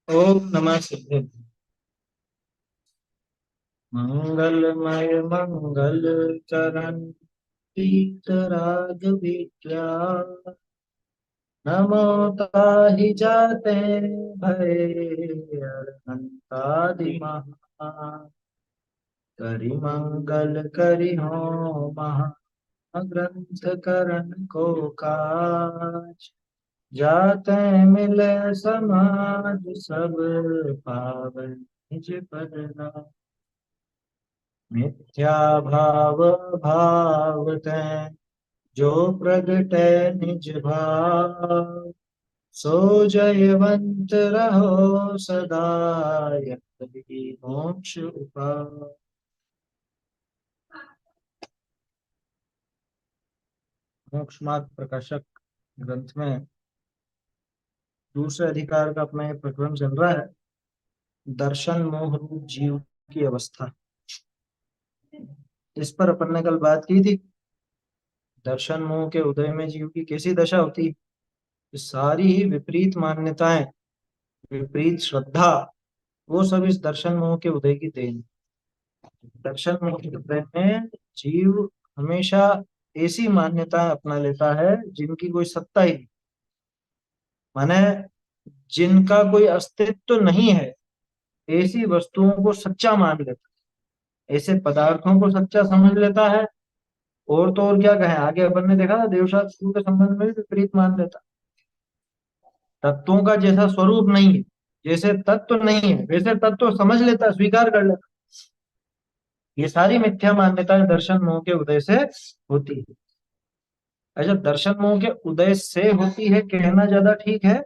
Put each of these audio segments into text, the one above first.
ओम नमः सिद्धे। मंगलमय मंगल चरण पीतराग विद्या। नमो ताहि जाते भय अनंतादि महा। करि मंगल करि हो महाग्रंथ करण को काज। जाते मिले समाज सब पावन निज पद नाम। मिथ्या भाव भाव तै जो प्रगटै निज भाव। सो जयवंत रहो सदा यही मोक्ष उपाय। मोक्ष मार्ग प्रकाशक ग्रंथ में दूसरे अधिकार का अपना ये प्रकरण चल रहा है। दर्शन मोह रूप जीव की अवस्था। इस पर अपन ने कल बात की थी। दर्शन मोह के उदय में जीव की कैसी दशा होती है। ये सारी ही विपरीत मान्यताएं, विपरीत श्रद्धा, वो सब इस दर्शन मोह के उदय की देन। दर्शन मोह के उदय में जीव हमेशा ऐसी मान्यता अपना लेता है जिनकी कोई सत्ता ही नहीं, माने जिनका कोई अस्तित्व नहीं है। ऐसी वस्तुओं को सच्चा मान लेता है, ऐसे पदार्थों को सच्चा समझ लेता है। और तो और क्या कहें, आगे अपन ने देखा था देवशास्त्र के संबंध में भी विपरीत मान लेता है। तत्वों का जैसा स्वरूप नहीं है, जैसे तत्व नहीं है वैसे तत्व समझ लेता है, स्वीकार कर लेता है। ये सारी मिथ्या मान्यताएं दर्शन मोह के उदय से होती है। अच्छा, दर्शन मोह के उदय से होती है कहना ज्यादा ठीक है,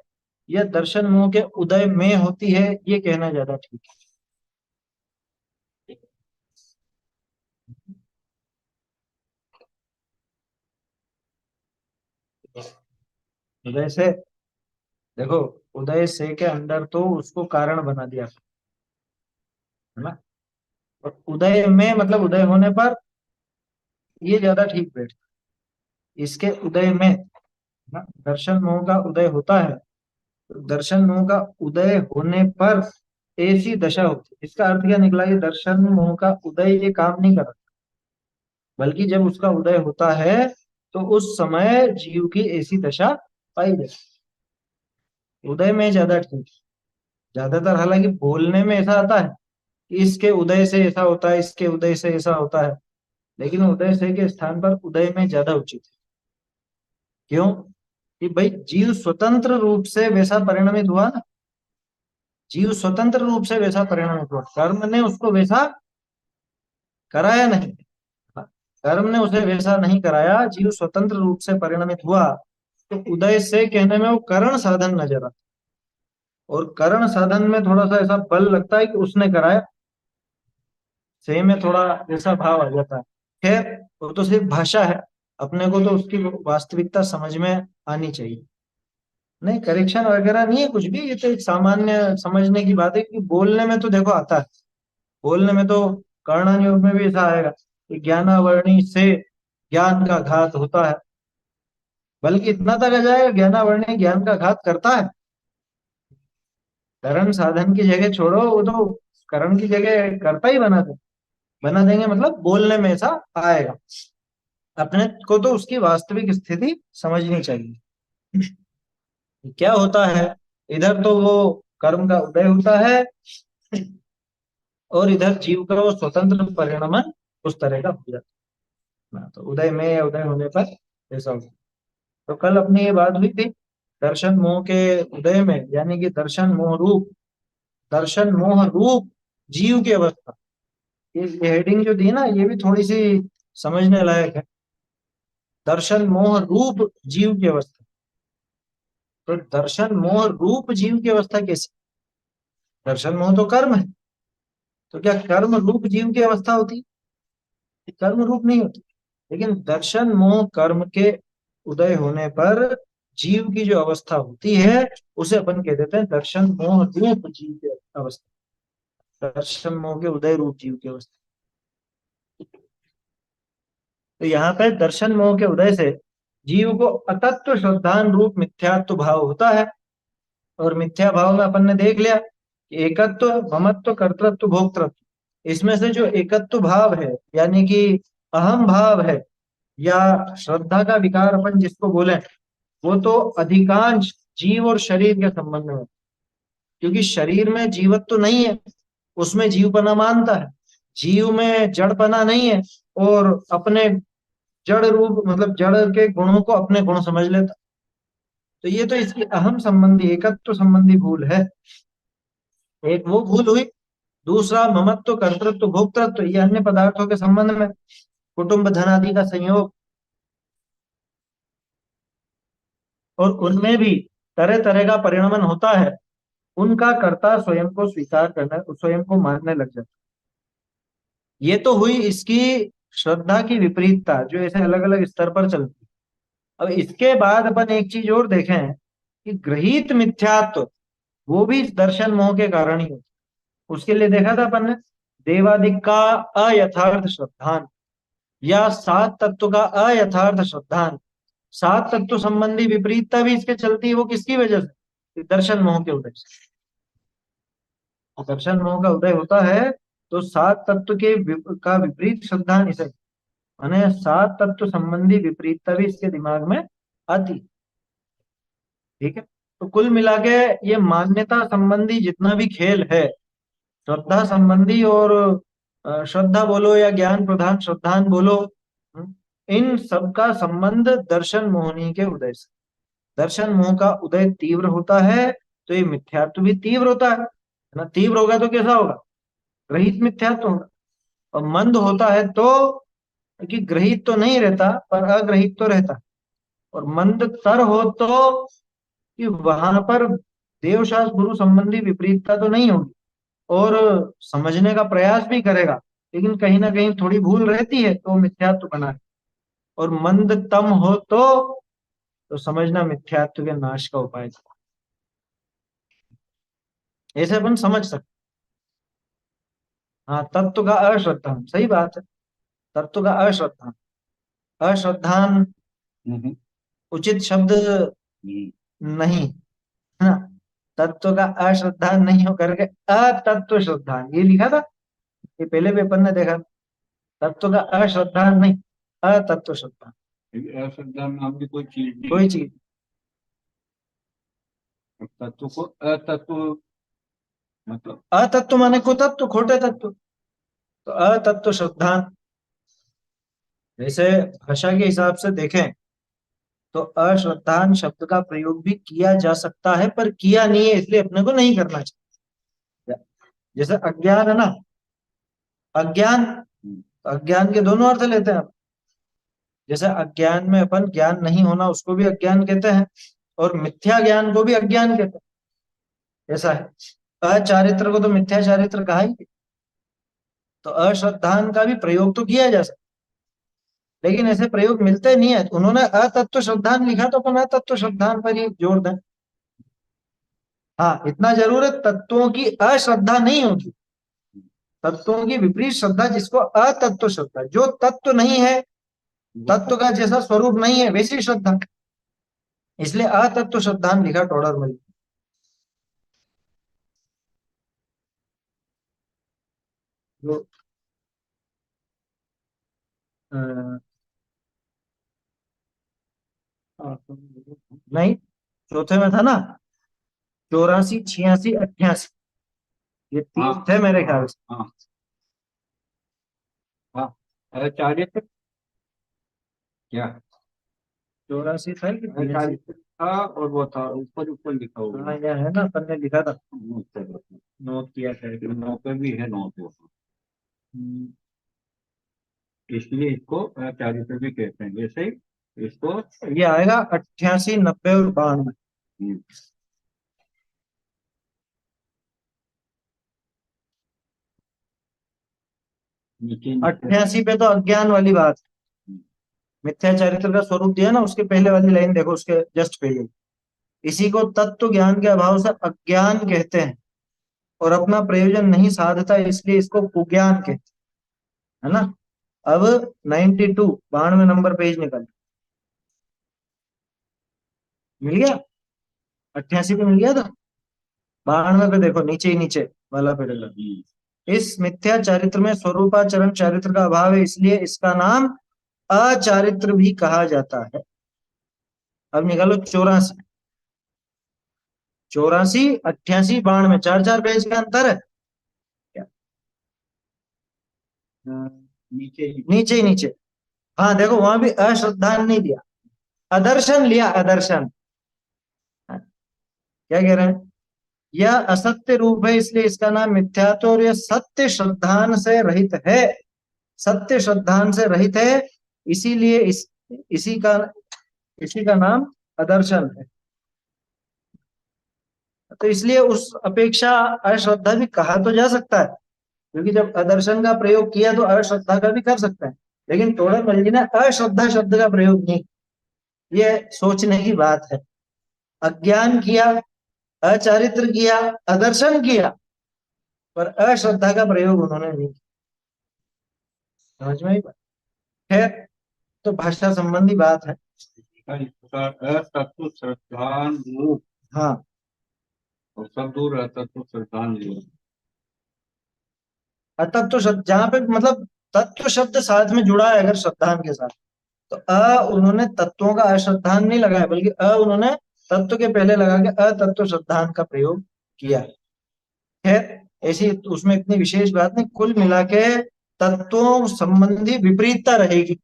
या दर्शन मोह के उदय में होती है ये कहना ज्यादा ठीक है। उदय से, देखो, उदय से के अंदर तो उसको कारण बना दिया, है ना। और उदय में मतलब उदय होने पर, ये ज्यादा ठीक बैठता है। इसके उदय में ना दर्शन मोह का उदय होता है। तो दर्शन मोह का उदय होने पर ऐसी दशा होती है। इसका अर्थ क्या निकला, ये दर्शन मोह का उदय ये काम नहीं कर रहा, बल्कि जब उसका उदय होता है तो उस समय जीव की ऐसी दशा पाई जाती है। उदय में ज्यादा ठीक है। ज्यादातर हालांकि बोलने में ऐसा आता है कि इसके उदय से ऐसा होता है, इसके उदय से ऐसा होता है, लेकिन उदय से के स्थान पर उदय में ज्यादा उचित है। क्यों? कि भाई जीव स्वतंत्र रूप से वैसा परिणमित हुआ ना। जीव स्वतंत्र रूप से वैसा परिणमित हुआ, कर्म ने उसको वैसा कराया नहीं। कर्म ने उसे वैसा नहीं कराया, जीव स्वतंत्र रूप से परिणमित हुआ। तो उदय से कहने में वो करण साधन नजर आता, और करण साधन में थोड़ा सा ऐसा बल लगता है कि उसने कराया। से में थोड़ा ऐसा भाव आ जाता है। खैर, वो तो सिर्फ भाषा है, अपने को तो उसकी वास्तविकता समझ में आनी चाहिए। नहीं, करेक्शन वगैरह नहीं है कुछ भी, ये तो एक सामान्य समझने की बात है कि बोलने में तो देखो आता है। बोलने में तो कर्णन योग में भी ऐसा आएगा कि ज्ञानावर्णी से ज्ञान का घात होता है। बल्कि इतना तक आ जाएगा, ज्ञानावर्णी ज्ञान का घात करता है। करण साधन की जगह छोड़ो, वो तो करण की जगह करता ही बना देंगे, मतलब बोलने में ऐसा आएगा। अपने को तो उसकी वास्तविक स्थिति समझनी चाहिए। क्या होता है, इधर तो वो कर्म का उदय होता है, और इधर जीव का वो स्वतंत्र परिणमन उस तरह का हो जाता है ना। तो उदय में या उदय होने पर ऐसा होता है। तो कल अपनी ये बात हुई थी, दर्शन मोह के उदय में, यानी कि दर्शन मोह रूप जीव की अवस्था। ये हेडिंग जो दी ना, ये भी थोड़ी सी समझने लायक है। दर्शन मोह रूप जीव की अवस्था। तो दर्शन मोह रूप जीव की अवस्था कैसी? दर्शन मोह तो कर्म है, तो क्या कर्म रूप जीव की अवस्था होती? कर्म रूप नहीं होती। लेकिन दर्शन मोह कर्म के उदय होने पर जीव की जो अवस्था होती है, उसे अपन कह देते हैं दर्शन मोह रूप जीव की अवस्था। दर्शन मोह के उदय रूप जीव की अवस्था। तो यहाँ पे दर्शन मोह के उदय से जीव को अतत्व श्रद्धान रूप मिथ्यात्व भाव होता है। और मिथ्या भाव में अपन ने देख लिया कि एकत्व, ममत्व, कर्तृत्व, भोक्तृत्व, इसमें से जो एकत्व भाव है यानी कि अहम भाव है या श्रद्धा का विकार अपन जिसको बोले, वो तो अधिकांश जीव और शरीर के संबंध में, क्योंकि शरीर में जीवत्व तो नहीं है, उसमें जीवपना मानता है, जीव में जड़पना नहीं है, और अपने जड़ रूप मतलब जड़ के गुणों को अपने गुण समझ लेता। तो ये तो इसकी अहम संबंधी एकत्व संबंधी भूल है, एक वो भूल हुई। दूसरा ममत्व, कर्तृत्व, भोक्तृत्व, ये अन्य पदार्थों के संबंध में, कुटुंब धन आदि का संयोग, और उनमें भी तरह तरह का परिणमन होता है, उनका कर्ता स्वयं को स्वीकार करना, स्वयं को मानने लग जाता। ये तो हुई इसकी श्रद्धा की विपरीतता जो ऐसे अलग अलग स्तर पर चलती है। अब इसके बाद अपन एक चीज और देखें कि गृहीत मिथ्यात्व वो भी दर्शन मोह के कारण ही होता है। उसके लिए देखा था अपन ने देवादिक का अयथार्थ श्रद्धान या सात तत्व का अयथार्थ श्रद्धान, सात तत्व संबंधी विपरीतता भी इसके चलती है। वो किसकी वजह से? दर्शन मोह के उदय से। दर्शन मोह का उदय होता है तो सात तत्व के का विपरीत श्रद्धान इसे, माने सात तत्व संबंधी विपरीतता भी इसके दिमाग में आती है। ठीक है, तो कुल मिला के ये मान्यता संबंधी जितना भी खेल है, श्रद्धा संबंधी और श्रद्धा बोलो या ज्ञान प्रधान श्रद्धान बोलो, इन सब का संबंध दर्शन मोहनी के उदय से। दर्शन मोह का उदय तीव्र होता है तो ये मिथ्यात्व भी तीव्र होता है ना। तीव्र होगा तो कैसा होगा? ग्रहित मिथ्यात्व होगा। और मंद होता है तो कि ग्रहित तो नहीं रहता पर अग्रहित तो रहता है। और मंद तर हो तो कि वहां पर देवशास्त्र गुरु संबंधी विपरीतता तो नहीं होगी, और समझने का प्रयास भी करेगा, लेकिन कहीं ना कहीं थोड़ी भूल रहती है तो मिथ्यात्व बना है। और मंद तम हो तो समझना मिथ्यात्व के नाश का उपाय था। ऐसे अपन समझ सकते। हाँ, तत्व का अश्रद्धान, सही बात है, तत्व का अश्रद्धान। अश्रद्धान उचित शब्द नहीं है ना। तत्व का अश्रद्धान नहीं हो करके अतत्व श्रद्धान ये लिखा था, ये पहले पेपर ने देखा। तत्व का अश्रद्धान नहीं, अतत्व श्रद्धान। अश्रद्धा नाम की कोई चीज नहीं, कोई चीज। तत्व को अतत्व मतलब अतत्व माने कुतत्व, खोटे तत्व, तो अतत्व श्रद्धान। वैसे भाषा के हिसाब से देखें तो अश्रद्धान शब्द का प्रयोग भी किया जा सकता है, पर किया नहीं है इसलिए अपने को नहीं करना चाहिए। जैसे अज्ञान है ना, अज्ञान, तो अज्ञान के दोनों अर्थ लेते हैं हम। जैसे अज्ञान में अपन ज्ञान नहीं होना उसको भी अज्ञान कहते हैं, और मिथ्या ज्ञान को भी अज्ञान कहते हैं। ऐसा है, अचारित्र को तो मिथ्या चारित्र कहा ही। तो अश्रद्धान का भी प्रयोग तो किया जा सकता, लेकिन ऐसे प्रयोग मिलते नहीं है। उन्होंने अतत्व श्रद्धान लिखा तो अपन अतत्व श्रद्धान पर ही जोर दें। हाँ, इतना जरूर है, तत्वों की अश्रद्धा नहीं होगी, तत्वों की विपरीत श्रद्धा जिसको अतत्व श्रद्धा, जो तत्व नहीं है, तत्व का जैसा स्वरूप नहीं है वैसी श्रद्धा, इसलिए अतत्व श्रद्धान लिखा टोडर में। जो अ, नहीं, चौथे में था ना, 84, 86, 88, ये तीन थे मेरे ख्याल से। हाँ हाँ, आचार्य क्या 84 था कि 83? आचार्य था, और वो था ऊपर ऊपर लिखा हुआ हाँ, यह है ना, अपन ने लिखा था, है। नोट किया था। नौ पे भी है, नौ पे, हम्म, इसलिए इसको चारित्र भी कहते हैं। जैसे इसको ये आएगा 88, 90 और 92। हम्म, नीचे 88 पे तो अज्ञान वाली बात, मिथ्या चारित्र का स्वरूप दिया ना, उसके पहले वाली लाइन देखो, उसके जस्ट पहले, इसी को तत्व ज्ञान के अभाव से अज्ञान कहते हैं, और अपना प्रयोजन नहीं साधता इसलिए इसको कुज्ञान कहते हैं, है ना। अब 92, 92 नंबर पेज निकल, मिल गया? 88 पे मिल गया था। 92 पे देखो, नीचे ही नीचे वाला पैराग्राफ। इस मिथ्या चारित्र में स्वरूपाचरण चारित्र का अभाव है, इसलिए इसका नाम अचारित्र भी कहा जाता है। अब निकालो 84। 84, 88, 92, 4 4 पेज का अंतर है क्या? नीचे ही। नीचे ही नीचे। हाँ देखो, वहां भी अश्रद्धान नहीं दिया, अदर्शन लिया, अदर्शन। हाँ, क्या कह रहे हैं? यह असत्य रूप है, इसलिए इसका नाम मिथ्यात्व, और यह सत्य श्रद्धान से रहित है। सत्य श्रद्धान से रहित है, इसीलिए इसी का नाम अदर्शन है। तो इसलिए उस अपेक्षा अश्रद्धा भी कहा तो जा सकता है, क्योंकि जब अदर्शन का प्रयोग किया तो अश्रद्धा का भी कर सकते हैं। लेकिन टोडरमल जी ने अश्रद्धा शब्द का प्रयोग नहीं, ये सोचने की बात है। अज्ञान किया, अचारित्र किया, अदर्शन किया, पर अश्रद्धा का प्रयोग उन्होंने नहीं किया। समझ में आई बात? खैर, तो भाषा संबंधी बात है। तत्व श्रद्धान हाँ, और सब दूर रहता तो श्रद्धांजलि। तत्व शब्द जहाँ पे मतलब तत्व शब्द साथ में जुड़ा है अगर श्रद्धान के साथ, तो उन्होंने तत्वों का अश्रद्धान नहीं लगाया, बल्कि उन्होंने तत्व के पहले लगा के अतत्व श्रद्धान का प्रयोग किया। खैर, ऐसी उसमें इतनी विशेष बात नहीं, कुल मिला के तत्वों संबंधी विपरीतता रहेगी,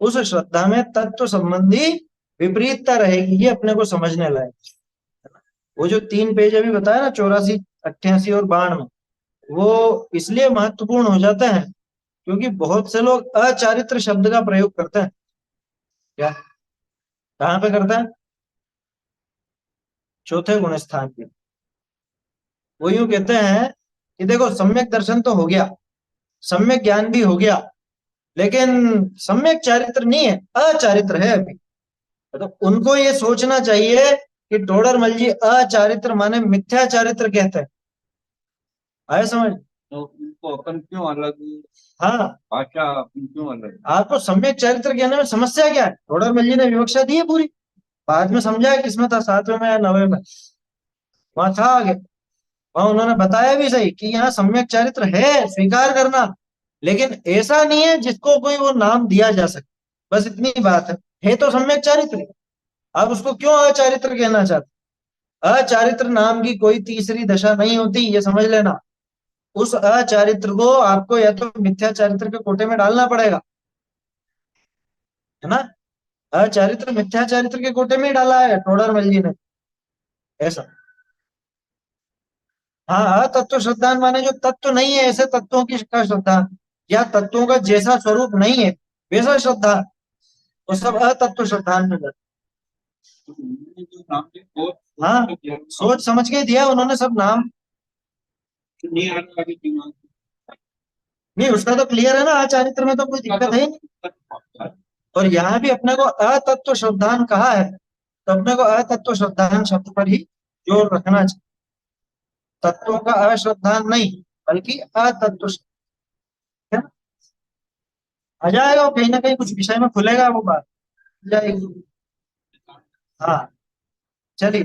उस श्रद्धा में तत्व संबंधी विपरीतता रहेगी, ये अपने को समझने लायक। वो जो 3 पेज अभी बताया ना, 84, 88 और 92, वो इसलिए महत्वपूर्ण हो जाते हैं क्योंकि बहुत से लोग अचारित्र शब्द का प्रयोग करते हैं। क्या? कहाँ पे करते हैं? चौथे गुण स्थान पे। वो यूं कहते हैं कि देखो, सम्यक दर्शन तो हो गया, सम्यक ज्ञान भी हो गया, लेकिन सम्यक चारित्र नहीं है, अचारित्र है अभी। तो उनको ये सोचना चाहिए कि टोडरमल जी अचारित्र माने मिथ्या चारित्र कहते हैं। आए समझ? तो इनको अपन क्यों अलग, हाँ, भाषा अपन क्यों अलग? आपको सम्यक चरित्र कहने में समस्या क्या है? टोडरमल जी ने विवक्षा दी है पूरी, बाद में समझाया किसमें था, 7वें में या 9वें में, वहां था आगे। वहां उन्होंने बताया भी सही कि यहाँ सम्यक चरित्र है, स्वीकार करना, लेकिन ऐसा नहीं है जिसको कोई वो नाम दिया जा सके, बस इतनी बात है तो सम्यक चारित्र। आप उसको क्यों अचारित्र कहना चाहते? अचारित्र नाम की कोई तीसरी दशा नहीं होती, ये समझ लेना। उस अचारित्र को आपको या तो मिथ्या चारित्र के कोटे में डालना पड़ेगा, है ना? अचारित्र मिथ्या चारित्र के कोटे में ही डाला है टोडरमल जी ने, ऐसा। हाँ, अतत्व श्रद्धान माने जो तत्व नहीं है ऐसे तत्वों की का श्रद्धा, या तत्वों का जैसा स्वरूप नहीं है वैसा श्रद्धा, वो सब अतत्व श्रद्धान में जाता तो उन्होंने जो नाम दिया वो है। हाँ, सोच समझ के दिया उन्होंने सब नाम। नहीं आ रहा अभी दिमाग नहीं, उसका तो क्लियर है ना, आचारित्र में तो कोई दिक्कत है ही नहीं। में। और यहाँ भी अपने को अतत्व श्रद्धान कहा है, तो अपने को अतत्व श्रद्धान शब्द पर ही जोर रखना चाहिए, तत्वों का अश्रद्धान नहीं, बल्कि अतत्व है ना? आ जाएगा वो, कहीं ना कहीं कुछ विषय में खुलेगा वो बात, आ जाएगी। हाँ, चलिए।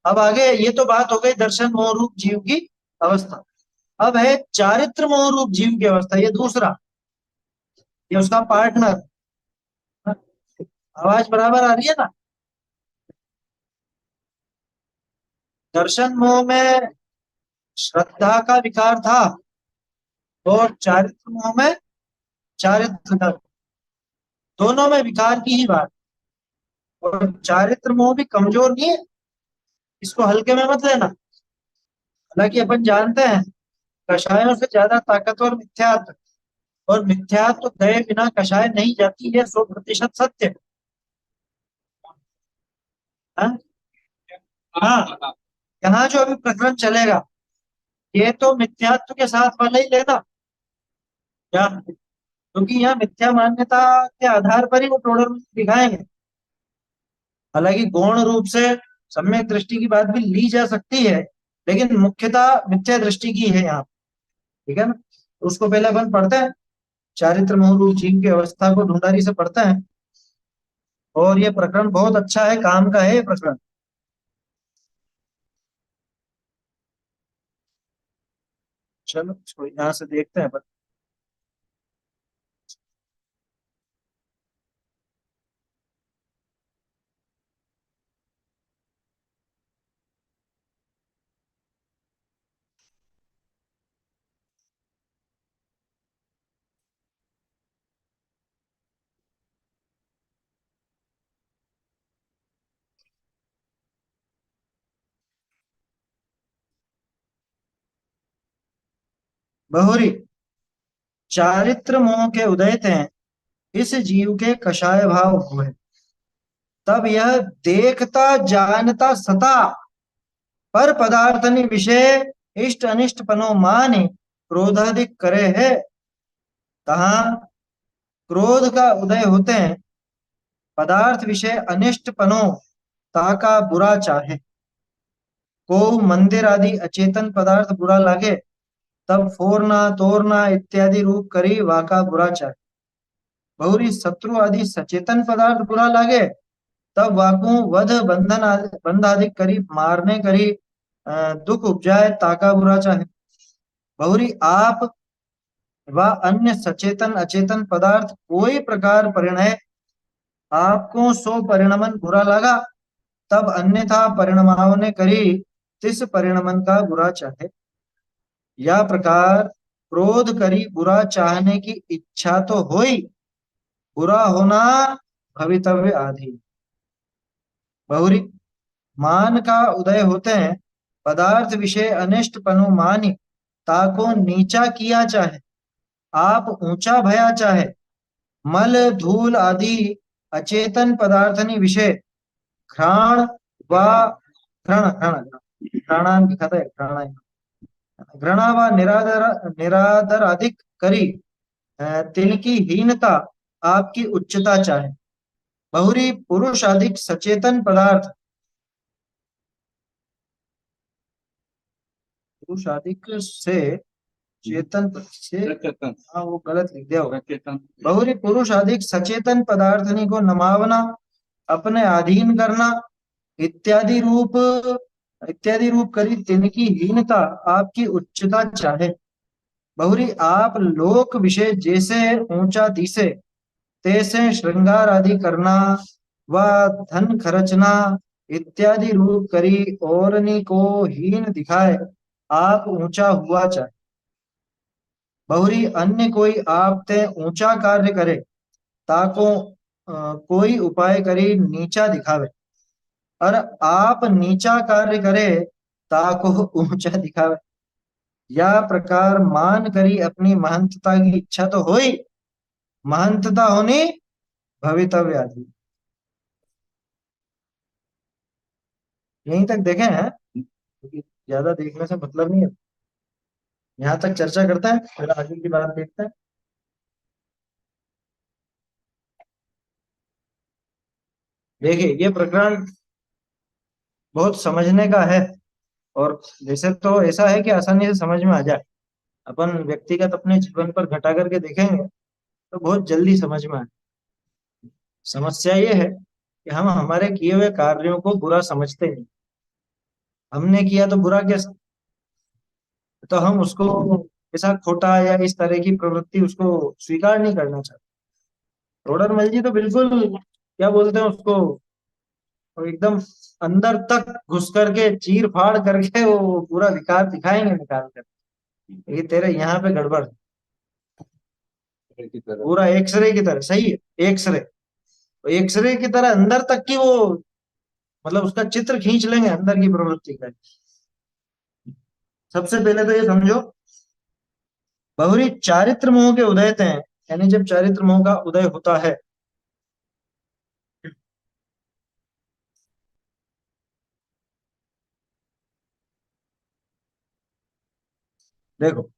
अब आगे, ये तो बात हो गई दर्शन मोह रूप जीव की अवस्था। अब है चारित्र मोह रूप जीव की अवस्था, ये दूसरा, ये उसका पार्टनर। आवाज बराबर आ रही है ना? दर्शन मोह में श्रद्धा का विकार था, और चारित्र मोह में चारित्र का, दोनों में विकार की ही बात। और चारित्र मोह भी कमजोर नहीं है, इसको हल्के में मत लेना। हालांकि अपन जानते हैं कषायों से ज्यादा ताकतवर मिथ्यात्व, और मिथ्यात्व गए बिना कषाय नहीं जाती, है 100% सत्य। हाँ, हाँ, यहाँ जो अभी प्रकरण चलेगा ये तो मिथ्यात्व के साथ वाला ही लेना, क्या? क्योंकि यहाँ मिथ्या मान्यता के आधार पर ही वो टोडर दिखाएंगे। हालांकि गौण रूप से सम्यक दृष्टि की बात भी ली जा सकती है, लेकिन मुख्यतः मिथ्या दृष्टि की है यहाँ, ठीक है ना? तो उसको पहले अपन पढ़ते हैं, चारित्र मोह रूप जीव की अवस्था को ढूंढारी से पढ़ते हैं। और ये प्रकरण बहुत अच्छा है, काम का है ये प्रकरण। चलो इसको यहाँ से देखते हैं। बहुरी चारित्र मोह के उदय थे, इस जीव के कषाय भाव हुए। तब यह देखता जानता सता, पर पदार्थनि विषय इष्ट अनिष्ट पनो माने क्रोधाधिक करे है। तहाँ क्रोध का उदय होते हैं, पदार्थ विषय अनिष्ट पनो ताका बुरा चाहे। को मंदिर आदि अचेतन पदार्थ बुरा लागे, तब फोरना तोड़ना इत्यादि रूप करी वाका बुरा चाहे। बहुरी शत्रु आदि सचेतन पदार्थ बुरा लागे, तब वाकु वध बंध आदि करी मारने करी दुख उपजाए ताका बुरा चाहे। बहुरी आप व अन्य सचेतन अचेतन पदार्थ कोई प्रकार परिणय आपको सो परिणमन बुरा लगा, तब अन्यथा परिणमाओं ने करी तिस परिणमन का बुरा चाहे। या प्रकार क्रोध करी बुरा चाहने की इच्छा तो होई, बुरा होना भवितव्य आधि। बहुरी मान का उदय होते हैं, पदार्थ विषय अनिष्ट पनु मानी ताको नीचा किया चाहे, आप ऊंचा भया चाहे। मल धूल आदि अचेतन पदार्थनि विषय घ्राण व घृण घृण घृणान लिखा है, घृणा व निरादर निरादर अधिक करी तिनकी हीनता आपकी उच्चता चाहे। बहुरी पुरुष अधिक सचेतन पदार्थ, पुरुष अधिक से चेतन से, सचेतन हाँ वो गलत लिख दिया होगा। सचेतन बहुरी पुरुष अधिक सचेतन पदार्थनी को नमावना, अपने अधीन करना इत्यादि रूप करी तिनकी हीनता आपकी उच्चता चाहे। बहुरी आप लोक विषय जैसे ऊंचा दिसे, तैसे श्रृंगार आदि करना व धन खर्चना इत्यादि रूप करी औरनी को हीन दिखाए आप ऊंचा हुआ चाहे। बहुरी अन्य कोई आप ते ऊंचा कार्य करे, ताको कोई उपाय करी नीचा दिखावे, और आप नीचा कार्य करे ताको ऊंचा दिखावे। या प्रकार मान करी अपनी महंतता की इच्छा तो होई, महंतता होनी भवितव्य आदि। यहीं तक देखे हैं, क्योंकि ज्यादा देखने से मतलब नहीं है। यहाँ तक चर्चा करते हैं, फिर आगे की बात देखते हैं। देखिए ये प्रकरण बहुत समझने का है, और वैसे तो ऐसा है कि आसानी से समझ में आ जाए। अपन व्यक्तिगत अपने जीवन पर घटा करके देखेंगे तो बहुत जल्दी समझ में आए। समस्या ये है कि हम हमारे किए हुए कार्यों को बुरा समझते हैं। हमने किया तो बुरा कैसे, तो हम उसको ऐसा खोटा या इस तरह की प्रवृत्ति उसको स्वीकार नहीं करना चाहते। टोडरमल जी तो बिल्कुल क्या बोलते हैं उसको, वो एकदम अंदर तक घुस करके चीर फाड़ करके वो पूरा विकार दिखाएंगे निकाल कर, ये तेरे यहाँ पे गड़बड़ है। की तरह पूरा एक्सरे की तरह, सही है, एक्सरे, एक्सरे की तरह अंदर तक की वो, मतलब उसका चित्र खींच लेंगे अंदर की प्रवृत्ति का। सबसे पहले तो ये समझो, बहुरी चारित्र मोह के उदय हैं, यानी जब चारित्र मोह का उदय होता है, देखो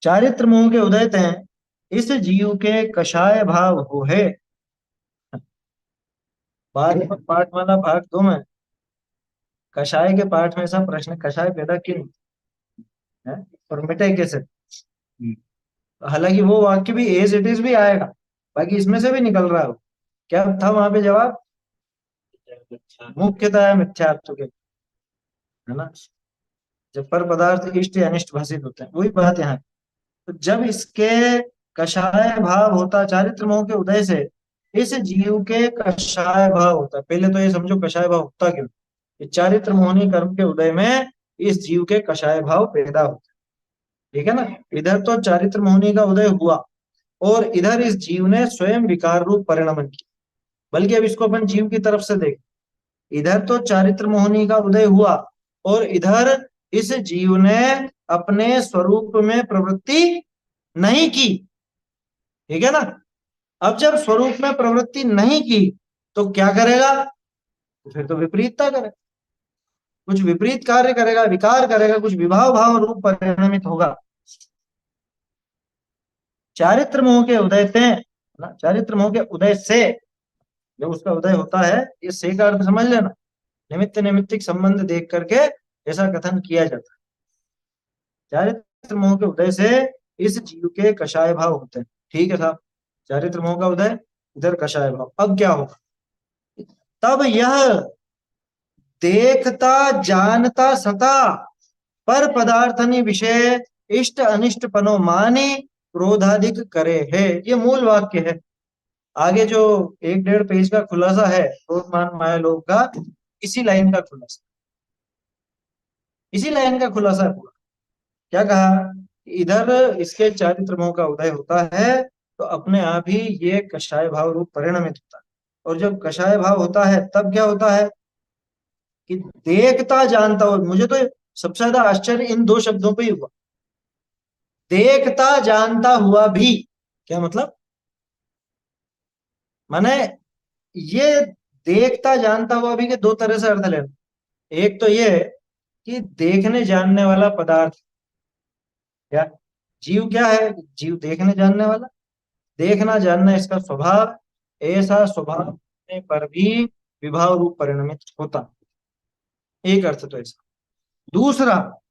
चारित्र मोह के उदय हैं, इस जीव के कषाय भाव हो है। पाठमाला भाग 2 में कषाय के पाठ में ऐसा प्रश्न, कषाय पैदा क्यों है और मिटे कैसे। हालांकि वो वाक्य भी एज इट इज भी आएगा, बाकी इसमें से भी निकल रहा हो। क्या था वहां पे जवाब, मुख्यतः मिथ्यात्व के, है ना। जब पर पदार्थ इष्ट या अनिष्ट भाषित होते हैं, वही बात यहाँ है। तो जब इसके कषाय भाव होता चारित्र मोह के उदय से, इस जीव के कषाय भाव होता है। पहले तो ये समझो कषाय भाव होता क्यों, कि चारित्र मोहनी कर्म के उदय में इस जीव के कषाय भाव पैदा होते हैं, ठीक है ना। इधर तो चारित्र मोहनी का उदय हुआ, और इधर इस जीव ने स्वयं विकार रूप परिणमन किया। बल्कि अब इसको अपन जीव की तरफ से देख, इधर तो चारित्र मोहनी का उदय हुआ, और इधर इस जीव ने अपने स्वरूप में प्रवृत्ति नहीं की, ठीक है ना। अब जब स्वरूप में प्रवृत्ति नहीं की, तो क्या करेगा, तो फिर तो विपरीतता करेगा, कुछ विपरीत कार्य करेगा, विकार करेगा, कुछ विभाव भाव रूप परिणमित होगा। चारित्र मोह के उदय से ना, चारित्र मोह के उदय से जब उसका उदय होता है, ये से का अर्थ समझ लेना, निमित्त निमित्तिक संबंध देख करके ऐसा कथन किया जाता है। चारित्र मोह के उदय से इस जीव के कषाय भाव होते हैं, ठीक है साहब। चारित्र मोह का उदय, इधर कषाय भाव। अब क्या होगा, तब यह देखता जानता सता पर पदार्थनि विषय इष्ट अनिष्ट पनो माने क्रोधाधिक करे है। ये मूल वाक्य है। आगे जो 1-1.5 पेज का खुलासा है क्रोध मान माया लोभ का, इसी लाइन का खुलासा, इसी लाइन का खुलासा है पूरा। क्या कहा, इधर इसके चारित्र मोह का उदय होता है, तो अपने आप ही ये कषाय भाव रूप परिणमित होता है। और जब कषाय भाव होता है, तब क्या होता है कि देखता जानता हो। मुझे तो सबसे ज्यादा आश्चर्य इन दो शब्दों पे ही हुआ, देखता जानता हुआ भी। क्या मतलब, माने ये देखता जानता हुआ भी के दो तरह से अर्थ लेना। एक तो ये कि देखने जानने वाला पदार्थ, क्या जीव क्या है, जीव देखने जानने वाला, देखना जानना इसका स्वभाव, ऐसा स्वभाव होने पर भी विभाव रूप परिणमित होता। एक अर्थ तो ऐसा। दूसरा,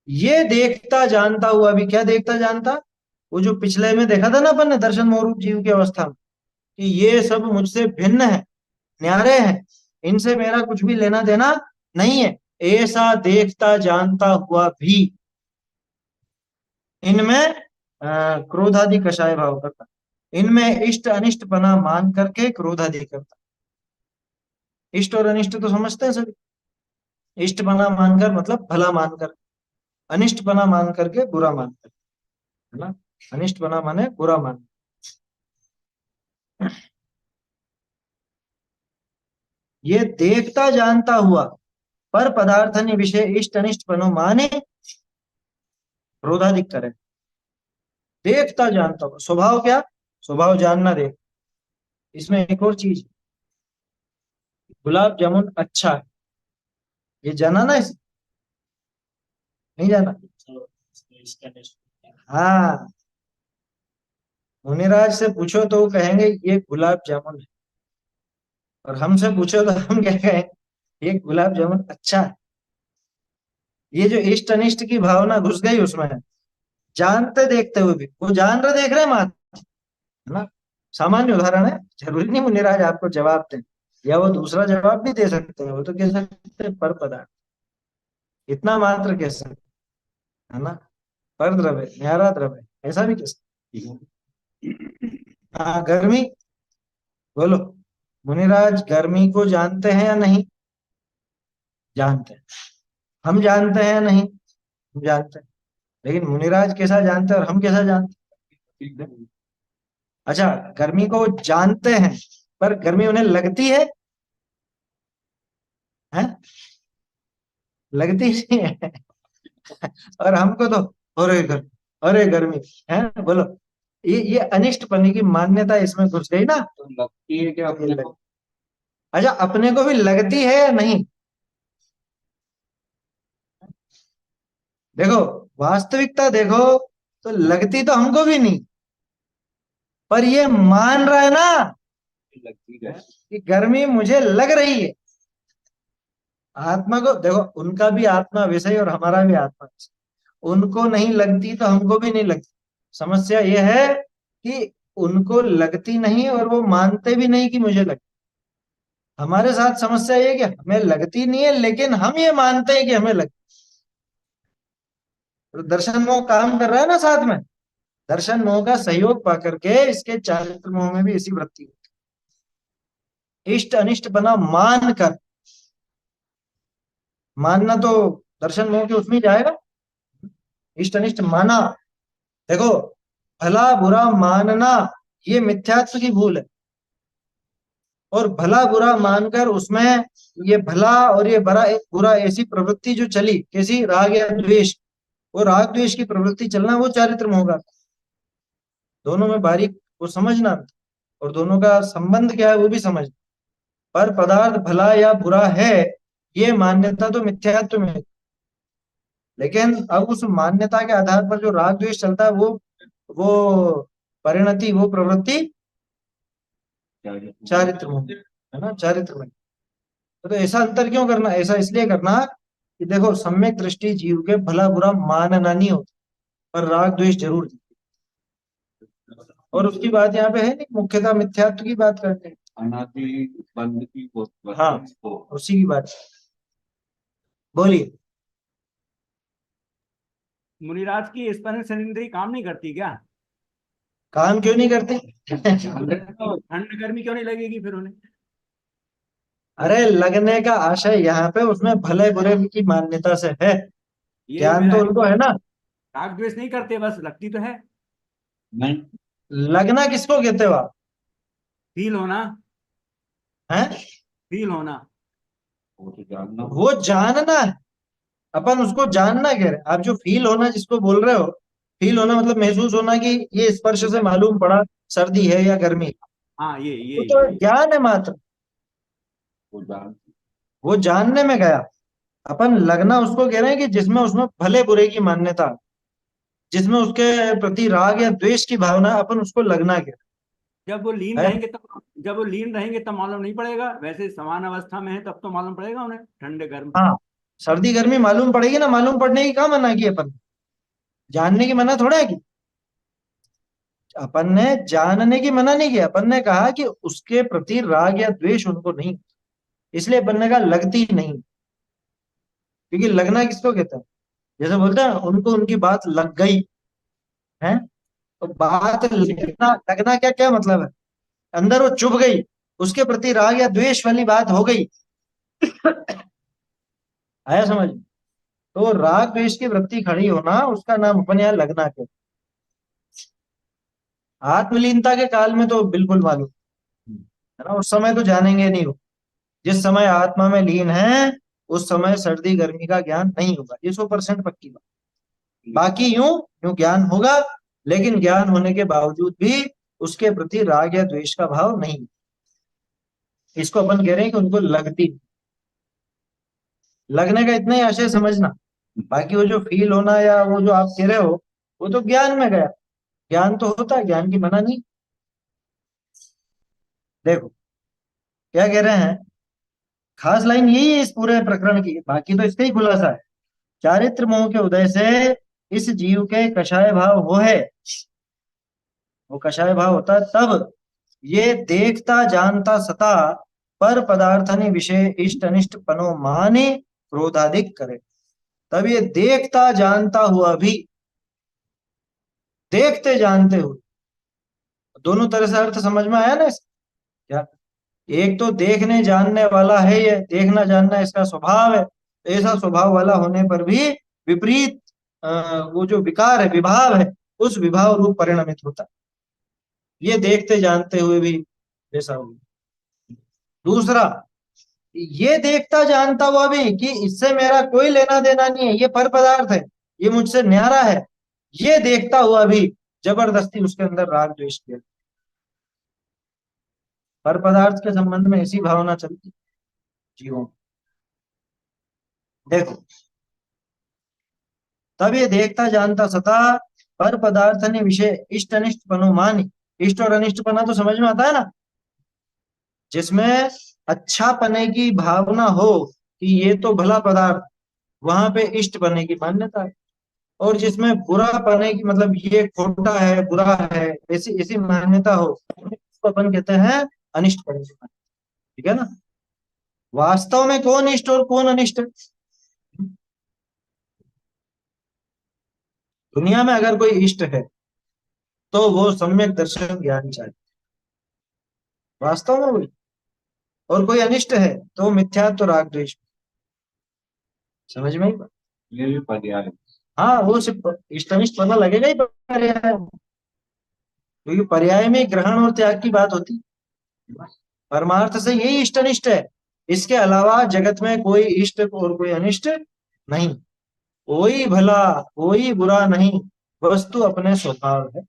ये देखता जानता हुआ भी, क्या देखता जानता, वो जो पिछले में देखा था ना अपन ने दर्शन मोह जीव की अवस्था में, कि ये सब मुझसे भिन्न है, न्यारे हैं, इनसे मेरा कुछ भी लेना देना नहीं है, ऐसा देखता जानता हुआ भी इनमें क्रोधादि कषाय भाव करता, इनमें इष्ट अनिष्ट पना मान करके क्रोधादि करता। इष्ट और अनिष्ट तो समझते हैं सभी। इष्ट पना मानकर मतलब भला मानकर, अनिष्ट पना मान करके बुरा मानकर, है ना। अनिष्ट पना माने बुरा मान। ये देखता जानता हुआ पर पदार्थनि विषय इष्ट अनिष्ट पनो माने क्रोधाधिक करे। देखता जानता हुआ, स्वभाव क्या, स्वभाव जानना। देख, इसमें एक और चीज, गुलाब जामुन अच्छा है, ये जाना ना, इस नहीं जाना। हाँ, मुनिराज से पूछो तो वो कहेंगे ये गुलाब जामुन है, और हमसे पूछो तो हम क्या कहेंगे, ये गुलाब जामुन अच्छा है। ये जो इष्ट अनिष्ट की भावना घुस गई उसमें, जानते देखते हुए भी, वो जान रहे देख रहे मात, है ना। सामान्य उदाहरण है, जरूरी नहीं मुनिराज आपको जवाब दें, या वो दूसरा जवाब भी दे सकते हैं। वो तो कह सकते हैं पर पदार्थ, इतना मात्र कह सकते, है ना। पर द्रव्य, न्यारा द्रव्य, ऐसा भी कह सकते हैं। हाँ, गर्मी, बोलो, मुनिराज गर्मी को जानते हैं या नहीं, जानते हैं। हम जानते हैं या नहीं, हम जानते हैं। लेकिन मुनिराज कैसा जानते हैं और हम कैसा जानते हैं। अच्छा, गर्मी को जानते हैं, पर गर्मी उन्हें लगती है? लगती नहीं है। और हमको तो अरे गर्मी, अरे गर्मी, है, बोलो। ये अनिष्ट पन्नी की मान्यता इसमें घुस गई ना। तो लगती है क्या अपने को? अच्छा, अपने को भी लगती है या नहीं, देखो, वास्तविकता देखो, तो लगती तो हमको भी नहीं, पर ये मान रहा है ना लगती है। कि गर्मी मुझे लग रही है। आत्मा को देखो, उनका भी आत्मा विषय और हमारा भी आत्मा विषय, उनको नहीं लगती तो हमको भी नहीं लगती। समस्या यह है कि उनको लगती नहीं और वो मानते भी नहीं कि मुझे लगती। हमारे साथ समस्या ये कि हमें लगती नहीं है, लेकिन हम ये मानते हैं कि हमें लगती। तो दर्शन मोह काम कर रहा है ना साथ में। दर्शन मोह का सहयोग पा करके इसके चारित्र मोह में भी इसी वृत्ति होती है। इष्ट अनिष्ट बना मान कर, मानना तो दर्शन मोह के उसमें ही जाएगा। इष्ट अनिष्ट माना, देखो भला बुरा मानना ये मिथ्यात्व की भूल है। और भला बुरा मानकर उसमें ये भला और ये बड़ा बुरा ऐसी प्रवृत्ति जो चली, कैसी, राग या द्वेष, वो राग द्वेष की प्रवृत्ति चलना वो चारित्र मोह का। दोनों में बारीक वो समझना, और दोनों का संबंध क्या है वो भी समझना। पर पदार्थ भला या बुरा है ये मान्यता तो मिथ्यात्व में है। लेकिन अब उस मान्यता के आधार पर जो राग द्वेष चलता है वो परिणति, वो प्रवृत्ति चारित्र में है ना, चारित्र में। तो ऐसा अंतर क्यों करना, ऐसा इसलिए करना कि देखो सम्यक दृष्टि जीव के भला बुरा मानना नहीं होता, पर राग द्वेष जरूर दिखती है। और उसकी बात यहाँ पे है नहीं, मुख्यतः मिथ्यात्व की बात करते हैं। अनादि बंध की हाँ, उसी की बात। बोलिए। मुनिराज की स्पर्श सेंद्री काम नहीं करती क्या? काम क्यों नहीं करते? तो ठंड गर्मी क्यों नहीं लगेगी फिर उन्हें? अरे लगने का आशय यहाँ पे उसमें भले बुरे की मान्यता से है। ये ज्ञान मेरा तो उनको है ना। राग द्वेष नहीं करते, बस लगती तो है। नहीं, लगना किसको कहते हो आप? फील होना, हैं? फील होना। वो तो जानना। वो जानना है, अपन उसको जानना कह रहे हैं। आप जो फील होना जिसको बोल रहे हो, फील होना मतलब महसूस होना कि ये स्पर्श से मालूम पड़ा सर्दी है या गर्मी। हाँ, ये वो तो ये ज्ञान है मात्र, वो जान। वो जानने में गया। अपन लगना उसको कह रहे हैं कि जिसमें उसमें भले बुरे की मान्यता, जिसमें उसके प्रति राग या द्वेष की भावना, अपन उसको लगना कह जब वो लीन रहे हैं। रहेंगे तब, जब वो लीन रहेंगे तब मालूम नहीं पड़ेगा। वैसे समान अवस्था में है तब तो मालूम पड़ेगा उन्हें, ठंडे गर्म। हाँ, सर्दी गर्मी मालूम पड़ेगी ना, मालूम पड़ने की क्या मना की अपन, जानने की मना थोड़ा है कि। अपन ने जानने की मना नहीं किया, अपन ने कहा कि उसके प्रति राग या द्वेष उनको नहीं, इसलिए अपन ने कहा लगती नहीं। क्योंकि लगना किसको कहते हैं, जैसे बोलते हैं उनको उनकी बात लग गई है। तो बात लगना, लगना क्या क्या मतलब है, अंदर वो चुभ गई, उसके प्रति राग या द्वेष वाली बात हो गई। आया समझ? तो राग द्वेष की वृत्ति खड़ी होना उसका नाम अपन यहाँ लगना कहते हैं। आत्मलीनता के काल में तो बिल्कुल मालूम है ना, उस समय तो जानेंगे नहीं हो। जिस समय आत्मा में लीन है उस समय सर्दी गर्मी का ज्ञान नहीं होगा, ये 100% पक्की बात। बाकी यूं यूं ज्ञान होगा, लेकिन ज्ञान होने के बावजूद भी उसके प्रति राग या द्वेष का भाव नहीं। इसको अपन कह रहे हैं कि उनको लगती, लगने का इतना ही आशय समझना। बाकी वो जो फील होना या वो जो आप कह रहे हो वो तो ज्ञान में गया। ज्ञान तो होता है, ज्ञान की मना नहीं। देखो क्या कह रहे हैं, खास लाइन यही है इस पूरे प्रकरण की, बाकी तो इसका ही खुलासा है। चारित्र मोह के उदय से इस जीव के कषाय भाव वो है, वो कषाय भाव होता है तब ये देखता जानता सता पर पदार्थनि विषय इष्ट अनिष्ट पनो माने क्रोधाधिक करे। तब ये देखता जानता हुआ भी, देखते जानते हुए, दोनों तरह से अर्थ समझ में आया ना क्या? एक तो देखने जानने वाला है, ये देखना जानना इसका स्वभाव है, तो ऐसा स्वभाव वाला होने पर भी विपरीत वो जो विकार है, विभाव है, उस विभाव रूप परिणमित होता है। ये देखते जानते हुए भी ऐसा हो। दूसरा, ये देखता जानता हुआ भी कि इससे मेरा कोई लेना देना नहीं है, ये पर पदार्थ है, ये मुझसे न्यारा है, ये देखता हुआ भी जबरदस्ती उसके अंदर राग द्वेष किया। पर पदार्थ के संबंध में ऐसी भावना चलती जीवों। देखो तब ये देखता जानता सता पर पदार्थ ने विषय इष्ट अनिष्ट पनुमानी। इष्ट और अनिष्ट पना तो समझ में आता है ना, जिसमें अच्छा पने की भावना हो कि ये तो भला पदार्थ, वहां पे इष्ट पने की मान्यता है। और जिसमें बुरा पने की मतलब ये खोटा है, बुरा है, ऐसी ऐसी मान्यता हो, उसको अपन कहते हैं अनिष्ट पने की मान्यता। ठीक है ना? वास्तव में कौन इष्ट और कौन अनिष्ट है? दुनिया में अगर कोई इष्ट है तो वो सम्यक दर्शन ज्ञान चाहिए, वास्तव में वही। और कोई अनिष्ट है तो मिथ्यात्व राग द्वेष। समझ में ही बात? ये भी पर्याय है। हाँ, वो सिर्फ इष्ट अनिष्ट पता लगेगा ही पर्याय में, क्योंकि पर्याय में ग्रहण और त्याग की बात होती है। परमार्थ से यही इष्ट अनिष्ट है। इसके अलावा जगत में कोई इष्ट और कोई अनिष्ट नहीं। कोई भला कोई बुरा नहीं, वस्तु अपने स्वभाव है।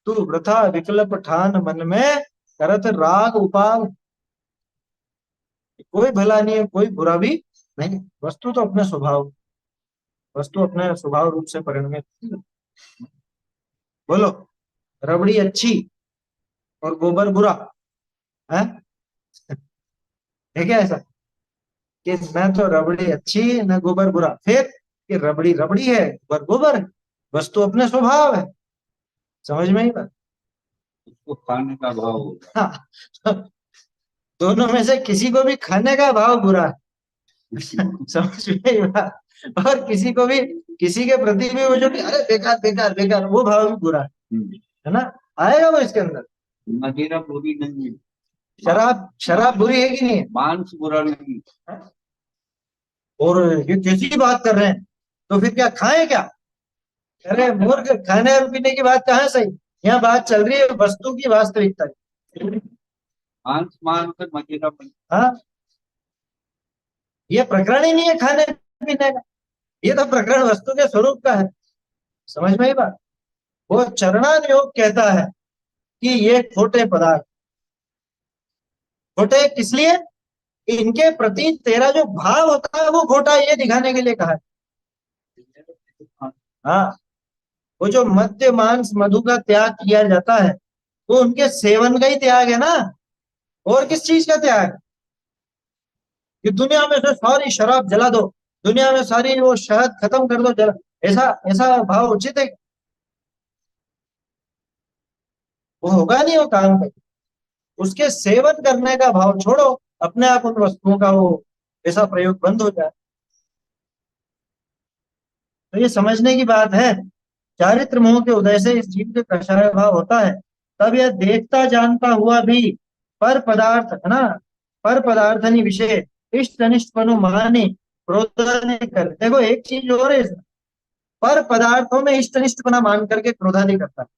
तू वृथा विकल्प ठान मन में, करत राग उपाव। कोई भला नहीं है, कोई बुरा भी नहीं, वस्तु तो अपने स्वभाव, वस्तु अपने स्वभाव रूप से परिणमित। बोलो, रबड़ी अच्छी और गोबर बुरा है? है क्या ऐसा कि न तो रबड़ी अच्छी न गोबर बुरा, फिर कि रबड़ी रबड़ी है गोबर गोबर है, वस्तु अपने स्वभाव है। समझ में ही बात? उसको खाने का भाव होगा। हाँ, दोनों में से किसी को भी खाने का भाव बुरा है। समझ में ही बात? और किसी को भी, किसी के प्रति भी वो जो कि अरे बेकार बेकार बेकार, वो भाव भी बुरा है ना? आएगा वो इसके अंदर। मदिरा बुरी नहीं है, शराब शराब बुरी है कि नहीं है? मांस बुरा नहीं। और ये कैसी बात कर रहे हैं, तो फिर क्या खाएं क्या? अरे मूर्ख, खाने और पीने की बात कहाँ सही? यहाँ बात चल रही है वस्तु की वास्तविकता की। मांस मान कर मदिरा बन। हाँ, ये प्रकरण ही नहीं है खाने पीने का, ये तो प्रकरण वस्तु के स्वरूप का है। समझ में ही बात? वो चरणान योग कहता है कि ये खोटे पदार्थ, खोटे किस लिए? इनके प्रति तेरा जो भाव होता है वो खोटा है, ये दिखाने के लिए कहा है। हाँ, वो जो मद्य मांस मधु का त्याग किया जाता है वो उनके सेवन का ही त्याग है ना, और किस चीज का त्याग? कि दुनिया में से सारी शराब जला दो, दुनिया में सारी वो शहद खत्म कर दो, जला, ऐसा ऐसा भाव उचित है? वो होगा नहीं वो काम का। उसके सेवन करने का भाव छोड़ो, अपने आप उन वस्तुओं का वो ऐसा प्रयोग बंद हो जाए। तो ये समझने की बात है। चारित्र मोह के उदय से इस जीव के कषाय भाव होता है। तब यह देखता जानता हुआ भी पर पदार्थ है ना, पर पदार्थनी विषय इष्ट अनिष्ट पनु माने क्रोध नहीं कर। देखो एक चीज और है इसमें, पर पदार्थों में इष्ट अनिष्ट पना मान करके क्रोधादि करता है।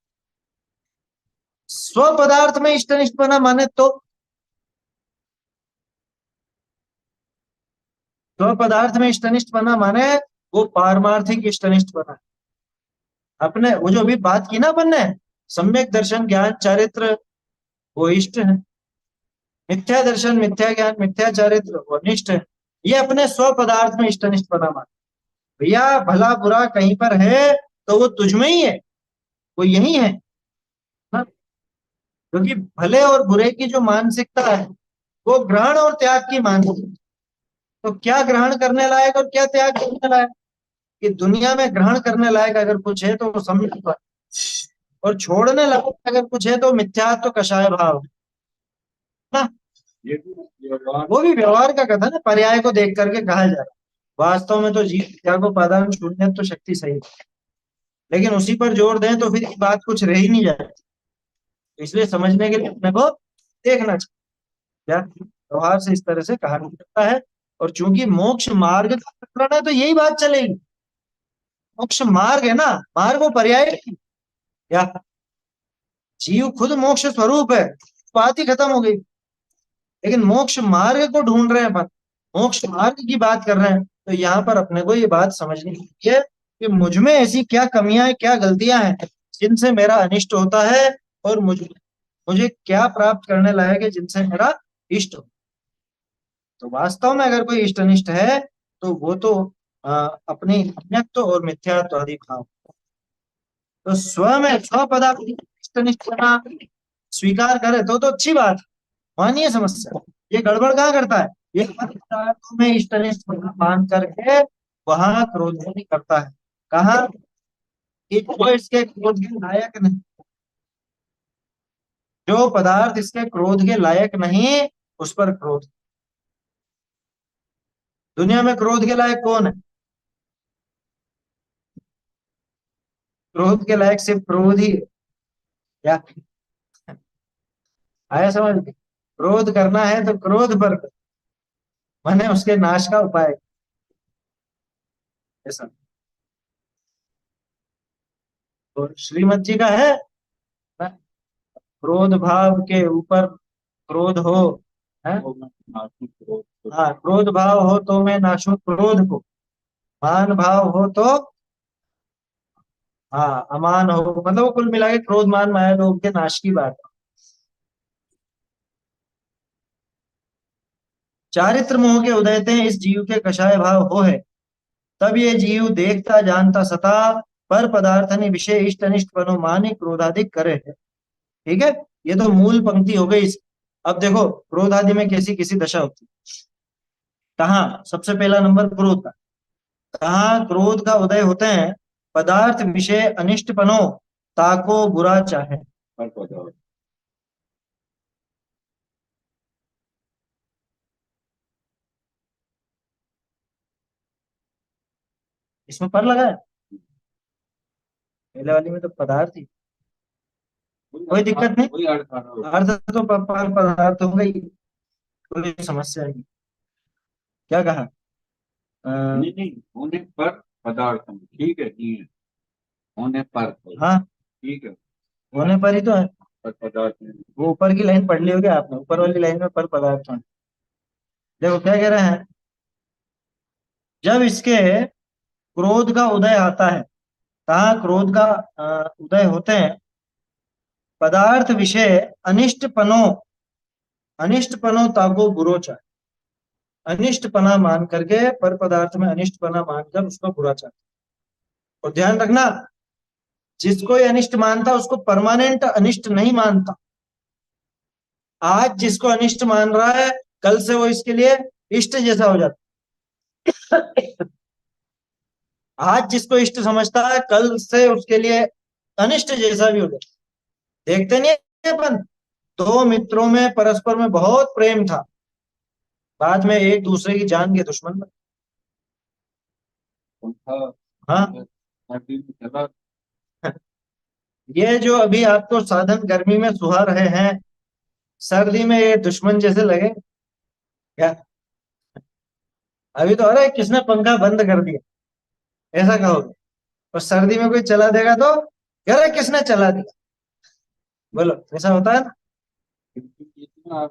स्व पदार्थ में इष्ट अनिष्ट पना माने तो, स्व पदार्थ में इष्ट अनिष्ट पना माने वो पारमार्थिक इष्ट अनिष्ट पना है। अपने वो जो अभी बात की ना अपन ने, सम्यक दर्शन ज्ञान चारित्र वो इष्ट है, मिथ्या दर्शन मिथ्या ज्ञान मिथ्या चारित्र वो अनिष्ट है। ये अपने स्व पदार्थ में इष्ट अनिष्ट पना मान। भैया भला बुरा कहीं पर है तो वो तुझ में ही है, वो यही है ना? क्योंकि भले और बुरे की जो मानसिकता है वो ग्रहण और त्याग की मानसिकता। तो क्या ग्रहण करने लायक और क्या त्याग करने लायक? कि दुनिया में ग्रहण करने लायक अगर कुछ है तो वो सम्यक, और छोड़ने लायक अगर कुछ है तो मिथ्यात्व कषाय भाव ना। ये भी व्यवहार। वो भी व्यवहार का कथन है, पर्याय को देख करके कहा जा रहा है। वास्तव में तो जीव त्याग पादान शून्य तो शक्ति सही है, लेकिन उसी पर जोर दें तो फिर ये बात कुछ रह ही नहीं जाती। तो इसलिए समझने के लिए अपने को देखना चाहिए क्या व्यवहार से इस तरह से कहा नहीं सकता है। और चूंकि मोक्ष मार्ग का प्रकरण है तो यही बात चलेगी। मोक्ष मार्ग है ना, मार्ग वो पर्याय नहीं। या जीव खुद मोक्ष स्वरूप है, बात ही खत्म हो गई। लेकिन मोक्ष मार्ग को ढूंढ रहे हैं अपन, मोक्ष मार्ग की बात कर रहे हैं, तो यहाँ पर अपने को ये बात समझनी चाहिए कि मुझ में ऐसी क्या कमियां हैं क्या गलतियां हैं जिनसे मेरा अनिष्ट होता है, और मुझे मुझे क्या प्राप्त करने लायक है जिनसे मेरा इष्ट हो। तो वास्तव में अगर कोई इष्ट अनिष्ट है तो वो तो अपनी अन्यत्व और मिथ्यात्व आदि भाव। तो स्व में स्व पदार्थ इष्ट अनिष्ट बना स्वीकार करे तो अच्छी बात है, मानिए समस्या। ये गड़बड़ कहाँ करता है? ये पदार्थों में इष्ट अनिष्ट मान करके वहां क्रोध नहीं करता है। कहा कि जो इसके क्रोध के लायक नहीं, जो पदार्थ इसके क्रोध के लायक नहीं उस पर क्रोध। दुनिया में क्रोध के लायक कौन है? क्रोध के लायक सिर्फ क्रोध ही है। क्या आया समझ में? क्रोध करना है तो क्रोध पर कर, माने उसके नाश का उपाय ऐसा। तो श्रीमद जी का है ना, क्रोध भाव के ऊपर क्रोध हो, है? वो मैं नाटू करो तो हाँ, क्रोध भाव हो तो मैं नाशूं क्रोध को, मान भाव हो तो हाँ अमान हो, मतलब वो कुल मिला के क्रोध मान माया लोग के नाश की बात है। चारित्र मोह के उदयते हैं इस जीव के कषाय भाव हो है, तब ये जीव देखता जानता सता, पर पदार्थनि विषय इष्ट अनिष्ट पनो मानि क्रोधाधिक करे है। ठीक है, ये तो मूल पंक्ति हो गई इस। अब देखो क्रोध आदि में कैसी कैसी दशा होती है। कहाँ सबसे पहला नंबर क्रोध का, कहाँ क्रोध का उदय होते हैं, पदार्थ विषय अनिष्ट पनो ताको बुरा चाहे। पर पदार्थ इसमें पर लगा है, पहले वाली में तो पदार्थ ही, कोई दिक्कत नहीं। वही अर्थ आ रहा होगा। अर्थ तो पर पदार्थ होगा ही, कोई समस्या नहीं। क्या कहा? नहीं नहीं, होने पर पदार्थ में, ठीक है ठीक है, होने पर हाँ, ठीक है, होने पर ही तो है। पर पदार्थ में। वो ऊपर की लाइन पढ़ ली होगी आपने, ऊपर वाली लाइन में पर पदार्थ होने। देखो क्या कह रहे हैं, जब इसके क्रोध का उदय आता है, कहाँ क्रोध का उदय होते हैं, पदार्थ विषय अनिष्ट पनो, अनिष्ट पनो ताको बुरो चाहे, अनिष्ट पना मान करके, पर पदार्थ में अनिष्ट पना मानकर उसको बुरा चाहे। और ध्यान रखना, जिसको ये अनिष्ट मानता उसको परमानेंट अनिष्ट नहीं मानता। आज जिसको अनिष्ट मान रहा है, कल से वो इसके लिए इष्ट जैसा हो जाता। आज जिसको इष्ट समझता है, कल से उसके लिए अनिष्ट जैसा भी हो जाता। देखते नहीं है अपन, दो मित्रों में परस्पर में बहुत प्रेम था, बाद में एक दूसरे की जान के दुश्मन बने। पंखा हाँ, सर्दी में चला, ये जो अभी आपको साधन गर्मी में सुहा रहे हैं, सर्दी में ये दुश्मन जैसे लगे क्या? अभी तो अरे किसने पंखा बंद कर दिया ऐसा कहोगे, और सर्दी में कोई चला देगा तो अरे किसने चला दिया, बोलो ऐसा होता है इतना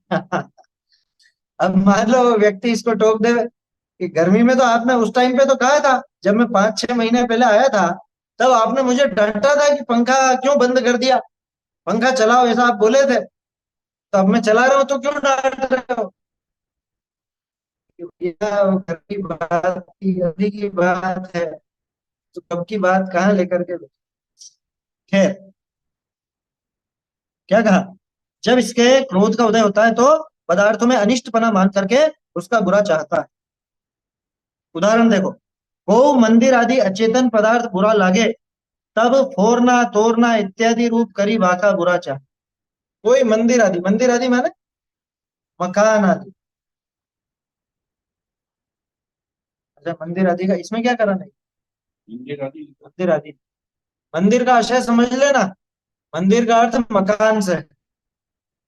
ना। अब मान लो वो व्यक्ति इसको टोक दे कि गर्मी में तो आपने उस टाइम पे तो कहा था, जब मैं 5-6 महीने पहले आया था, तब आपने मुझे डांटा था कि पंखा क्यों बंद कर दिया, पंखा चलाओ ऐसा आप बोले थे, तो अब मैं चला रहा हूँ तो क्यों डांट रहे हो? क्योंकि यह वो घर की बात थी, अभी की बात है, तो कब की बात कहाँ लेकर के खैर, क्या कहा, जब इसके क्रोध का उदय होता है तो पदार्थों में अनिष्ट पना मान करके उसका बुरा चाहता है। उदाहरण देखो, को मंदिर आदि अचेतन पदार्थ बुरा लागे, तब फोड़ना तोड़ना इत्यादि रूप करी भाका बुरा चाहे। कोई मंदिर आदि माने मकान आदि। अच्छा, मंदिर आदि का इसमें क्या करना है? हिंदी राधी मंदिर आदि, मंदिर का आशय समझ लेना, मंदिर का अर्थ मकान से है।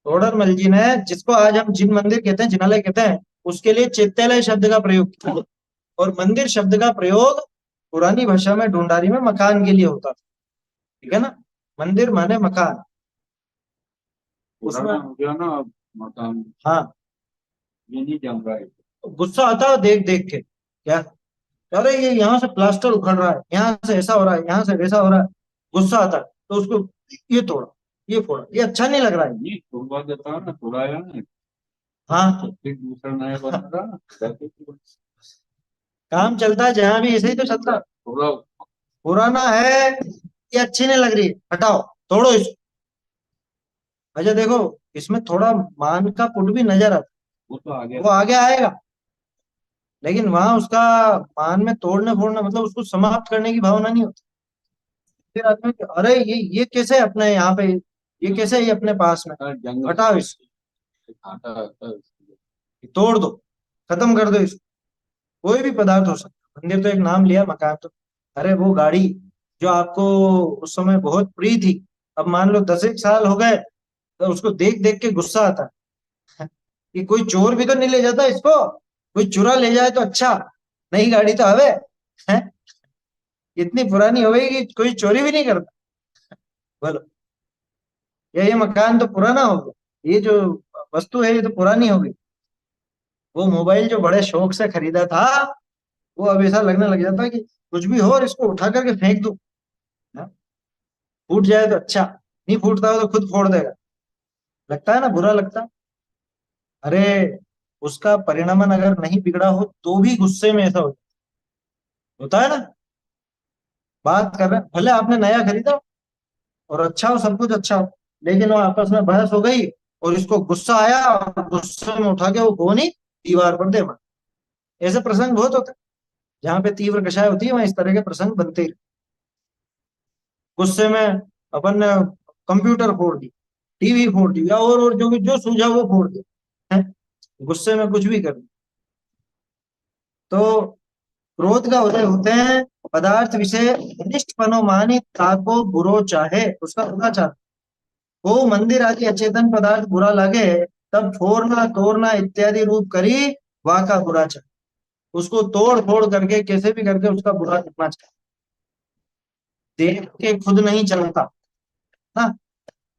तोड़रमल जी ने, जिसको आज हम जिन मंदिर कहते हैं, जिनालय कहते हैं, उसके लिए चैत्यालय शब्द का प्रयोग किया, और मंदिर शब्द का प्रयोग पुरानी भाषा में ढूंढारी में मकान के लिए होता था। ठीक है ना, मंदिर माने मकान। पुराना उसमें हो गया ना अब मकान, हाँ, ये नहीं जम रहा है। गुस्सा आता है देख देख के, क्या अरे ये यहाँ से प्लास्टर उखड़ रहा है, यहाँ से ऐसा हो रहा है, यहाँ से वैसा हो रहा है, गुस्सा आता है तो उसको ये तोड़ा, ये फोड़ा, ये अच्छा नहीं लग रहा है। नहीं तोड़वा देता है ना, तोड़ाया ना, हाँ, तो फिर दूसरा नया बना रहा ना, वैसे ही काम चलता है जहां भी ऐसे ही तो चलता है। थोड़ा पुराना है, ये अच्छी नहीं लग रही है, हटाओ, तोड़ो इसको। अच्छा देखो, इसमें थोड़ा मान का पुट भी नजर आता वो तो आ है, गया। वो आगे आएगा, लेकिन वहां उसका मान में तोड़ने फोड़ना मतलब उसको समाप्त करने की भावना नहीं होती। फिर आदमी अरे ये कैसे अपने यहाँ पे, ये कैसे ये अपने पास में, जंग हटाओ इसको, आता आता है उसके लिए। तोड़ दो, खत्म कर दो इसको। कोई भी पदार्थ हो सकता है, मंदिर तो एक नाम लिया, मकान तो, अरे वो गाड़ी जो आपको उस समय बहुत प्रिय थी, अब मान लो 10 एक साल हो गए, तो उसको देख देख के गुस्सा आता है कि कोई चोर भी तो नहीं ले जाता इसको, कोई चुरा ले जाए तो अच्छा, नई गाड़ी तो हवे है, इतनी पुरानी हो गई कि कोई चोरी भी नहीं करता। बोलो, या ये मकान तो पुराना हो गया, ये जो वस्तु है ये तो पुरानी हो गई। वो मोबाइल जो बड़े शौक से खरीदा था, वो अब ऐसा लगने लग जाता है कि कुछ भी हो और इसको उठा करके फेंक दूं, हाँ, फूट जाए तो अच्छा, नहीं फूटता हो तो खुद फोड़ देगा, लगता है ना, बुरा लगता है। अरे, उसका परिणमन अगर नहीं बिगड़ा हो तो भी गुस्से में ऐसा होता है ना। बात कर रहे हैं, भले आपने नया खरीदा और अच्छा हो, सब कुछ अच्छा हो, लेकिन वो आपस में बहस हो गई और इसको गुस्सा आया और गुस्से में उठा के वो गोनी दीवार पर दे मारा। ऐसे प्रसंग बहुत होते हैं, जहाँ पे तीव्र कषाय होती है वहां इस तरह के प्रसंग बनते ही। गुस्से में अपन ने कंप्यूटर फोड़ दी, टीवी फोड़ दी, या और जो भी जो सूझा वो फोड़ दिया है, गुस्से में कुछ भी कर दिया। तो क्रोध का उदय होते हैं पदार्थ विषय अनिष्ट पनो ताको बुरो चाहे, उसका बुरा चाहे। को मंदिर आदि अचेतन पदार्थ बुरा लगे, तब फोड़ना तोड़ना इत्यादि रूप करी वाह का बुरा चाहे, उसको तोड़ फोड़ करके कैसे भी करके उसका बुरा करना चाहिए। देख के खुद नहीं चलता ना,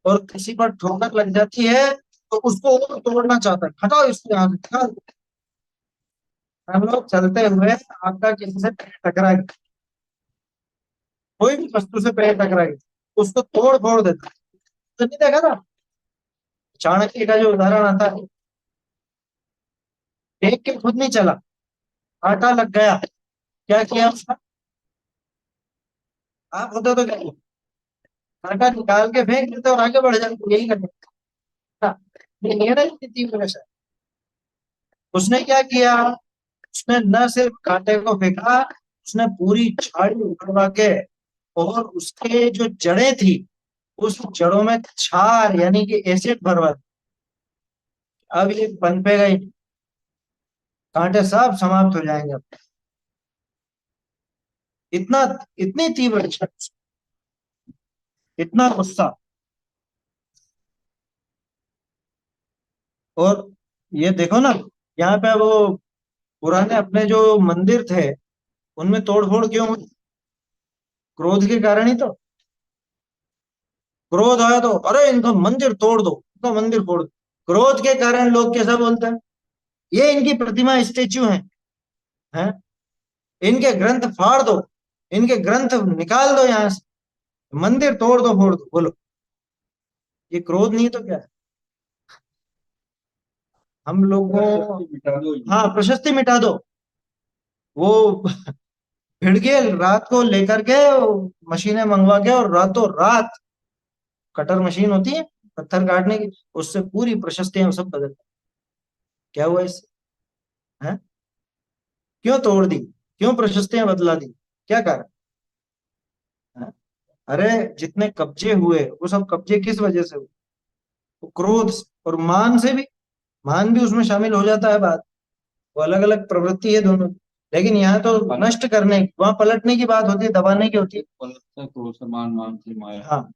और किसी पर ठोकर लग जाती है तो उसको और तोड़ना चाहता है, हटाओ इसको यहाँ से, हटाओ। हम लोग चलते हुए आपका किसी से पैर टकरा गया, कोई भी वस्तु से पैर टकरा गया, उसको तोड़ फोड़ देता है। तो नहीं देखा था, चाणक्य का जो उदाहरण आता है, देख के खुद नहीं चला, कांटा लग गया, क्या किया उसका, आप होते तो क्या किया? कांटा निकाल के फेंक देते और आगे बढ़ जाते, यही करते। हाँ, ये है ना स्थिति में वैसा। उसने क्या किया, उसने न सिर्फ कांटे को फेंका, उसने पूरी झाड़ी उखड़वा के और उसके जो जड़ें थी उस जड़ों में क्षार यानी कि एसिड भरवा दिया। अब ये पनपेगा ही नहीं, कांटे सब समाप्त हो जाएंगे अब। इतना, इतनी तीव्र इच्छा, इतना गुस्सा। और ये देखो ना, यहाँ पे वो पुराने अपने जो मंदिर थे उनमें तोड़फोड़ क्यों हुई? क्रोध के कारण ही तो। क्रोध आया तो अरे इनका मंदिर तोड़ दो, इनका मंदिर फोड़ दो। क्रोध के कारण लोग कैसा बोलते हैं, ये इनकी प्रतिमा स्टेच्यू है, इनके ग्रंथ फाड़ दो, इनके ग्रंथ निकाल दो यहाँ से, मंदिर तोड़ दो फोड़ दो। बोलो, ये क्रोध नहीं तो क्या है? हम लोगों, मिटा दो ये। हाँ, प्रशस्ति मिटा दो। वो भिड़ गए रात को लेकर के मशीनें मंगवा के, और रातों रात, कटर मशीन होती है पत्थर काटने की, उससे पूरी प्रशस्तियां सब बदल। क्या हुआ इससे? हैं? क्यों तोड़ दी, क्यों प्रशस्तियां बदला दी, क्या कारण? हैं? अरे, जितने कब्जे हुए वो सब कब्जे किस वजह से हुए? वो क्रोध और मान से भी, मान भी उसमें शामिल हो जाता है बात। वो अलग अलग प्रवृत्ति है दोनों, लेकिन यहाँ तो नष्ट करने की, वहां पलटने की बात होती है, दबाने की होती है। पलटता तो समान मान से माया। हाँ,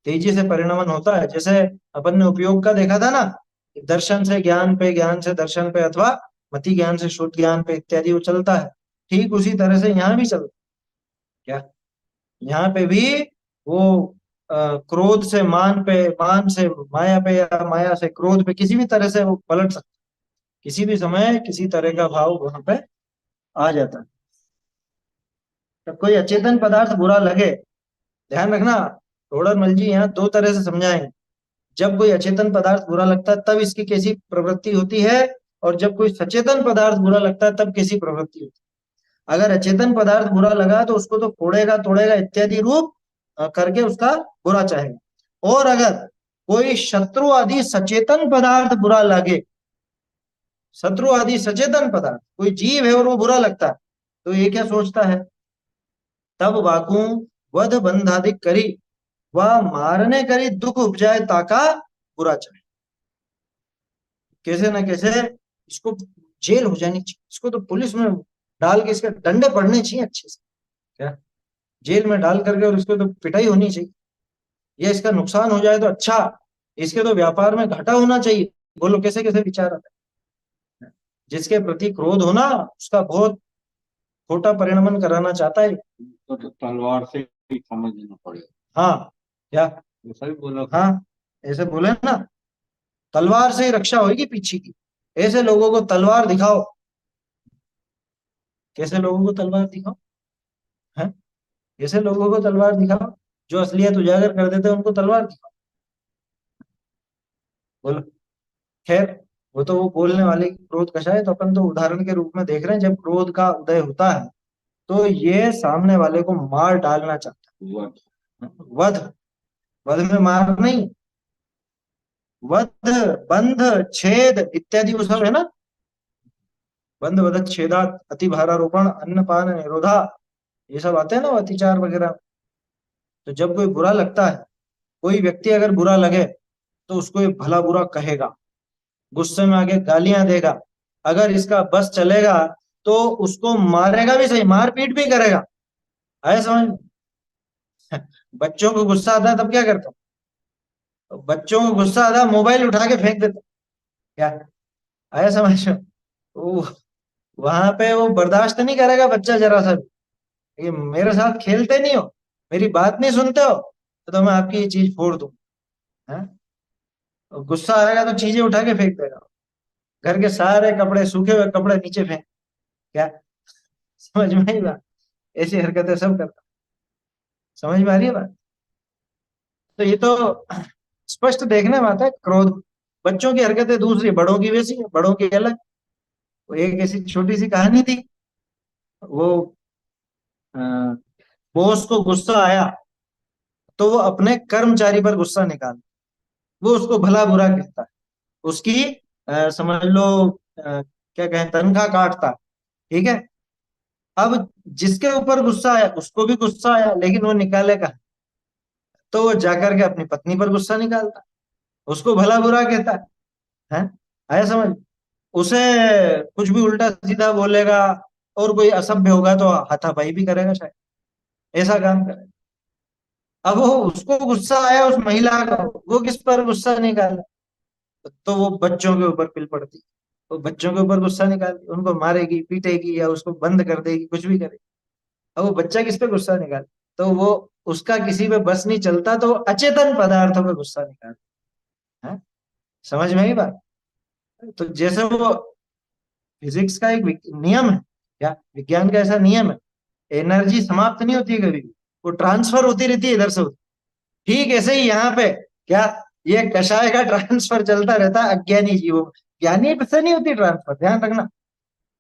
तेजी से परिणमन होता है, जैसे अपन ने उपयोग का देखा था ना, दर्शन से ज्ञान पे, ज्ञान से दर्शन पे, अथवा मति ज्ञान से शुद्ध ज्ञान पे इत्यादि वो चलता है। ठीक उसी तरह से यहाँ भी चलता है। क्या, यहाँ पे भी वो क्रोध से मान पे, मान से माया पे, या माया से क्रोध पे, किसी भी तरह से वो पलट सकता है। किसी भी समय किसी तरह का भाव वहां पे आ जाता है। तो कोई अचेतन पदार्थ बुरा लगे, ध्यान रखना, तोड़रमल जी यहाँ दो तरह से समझाएंगे। जब कोई अचेतन पदार्थ बुरा लगता है तब इसकी कैसी प्रवृत्ति होती है, और जब कोई सचेतन पदार्थ बुरा लगता है तब कैसी प्रवृत्ति होती है। अगर अचेतन पदार्थ बुरा लगा तो उसको तो फोड़ेगा तोड़ेगा इत्यादि रूप करके उसका बुरा चाहेगा। और अगर कोई शत्रु आदि सचेतन पदार्थ बुरा लगे, शत्रु आदि सचेतन पदार्थ, कोई जीव है और वो बुरा लगता है, तो ये क्या सोचता है, तब वाकू वध बंधादिक करी, वह मारने करी दुख उपजाए ताका बुरा चाहे। कैसे ना कैसे इसको जेल हो जानी चाहिए, इसको तो पुलिस में डाल के इसके डंडे पड़ने चाहिए अच्छे से। क्या, जेल में डाल करके, और इसको तो पिटाई होनी चाहिए। ये इसका नुकसान हो जाए तो अच्छा, इसके तो व्यापार में घाटा होना चाहिए। बोलो कैसे कैसे विचार आता है। जिसके प्रति क्रोध होना, उसका बहुत छोटा परिणमन कराना चाहता है। तो तलवार से ही समझना पड़ेगा। हाँ, क्या? वो सही बोला। हाँ, ऐसे बोले ना, तलवार से ही रक्षा होगी पीछे की। ऐसे लोगों को तलवार दिखाओ। कैसे लोगों को तलवार दिखाओ? है, ऐसे लोगों को तलवार दिखाओ जो असलियत उजागर कर देते हैं, उनको तलवार दिखाओ। बोलो। खैर, वो बोलने वाले की क्रोध कषाय, तो अपन तो उदाहरण के रूप में देख रहे हैं, जब क्रोध का उदय होता है तो ये सामने वाले को मार डालना चाहता वध। है। वध। वध में मार नहीं, वध, बंध, छेद इत्यादि वो सब है ना। बंध, वध, छेदात, अति भारारोपण, अन्नपान निरोधा, ये सब आते हैं ना, वो अतिचार वगैरह। तो जब कोई बुरा लगता है, कोई व्यक्ति अगर बुरा लगे, तो उसको ये भला बुरा कहेगा, गुस्से में आके गालियां देगा। अगर इसका बस चलेगा तो उसको मारेगा भी, सही मारपीट भी करेगा। आए समझ में? बच्चों को गुस्सा आता है तब क्या करता हूँ? बच्चों को गुस्सा आता है, मोबाइल उठा के फेंक देता हूं। क्या? आया समझ में? वो वहां पे वो बर्दाश्त नहीं करेगा बच्चा जरा सा भी। ये मेरे साथ खेलते नहीं हो, मेरी बात नहीं सुनते हो, तो मैं आपकी ये चीज फोड़ दूं। हैं? और गुस्सा आएगा तो चीजें उठा के फेंक देगा। घर के सारे कपड़े, सूखे हुए कपड़े नीचे फेंक। क्या? समझ में आई बात? ऐसी हरकतें सब करता। समझ में आ रही है बात? तो ये तो स्पष्ट देखने में आता है क्रोध। बच्चों की हरकतें दूसरी, बड़ों की वैसी है, बड़ों की अलग। वो एक ऐसी छोटी सी कहानी थी। वो बॉस को गुस्सा आया, तो वो अपने कर्मचारी पर गुस्सा निकाल, वो उसको भला बुरा कहता है, उसकी समझ लो क्या कहें, तनख्वाह काटता। ठीक है। अब जिसके ऊपर गुस्सा आया उसको भी गुस्सा आया, लेकिन वो निकाले कहा, तो वो जाकर के अपनी पत्नी पर गुस्सा निकालता, उसको भला बुरा कहता है। आया समझ? उसे कुछ भी उल्टा सीधा बोलेगा, और कोई असभ्य होगा तो हाथापाई भी करेगा शायद, ऐसा काम करे। अब वो उसको गुस्सा आया उस महिला का, वो किस पर गुस्सा निकाला, तो वो बच्चों के ऊपर पिल पड़ती। वो बच्चों के ऊपर गुस्सा निकालती, उनको मारेगी, पीटेगी, या उसको बंद कर देगी, कुछ भी करे। अब वो बच्चा किस पे गुस्सा निकाले, तो वो उसका किसी पे बस नहीं चलता, तो वो अचेतन पदार्थों पे गुस्सा निकालता है। समझ में आई बात? तो जैसे वो फिजिक्स का एक नियम है, क्या विज्ञान का ऐसा नियम है, एनर्जी समाप्त नहीं होती है कभी भी, वो ट्रांसफर होती रहती है इधर से उधर। ठीक ऐसे ही यहाँ पे, क्या, ये कषाय का ट्रांसफर चलता रहता है अज्ञानी जीवों में। ज्ञानी से नहीं होती ट्रांसफर, ध्यान रखना।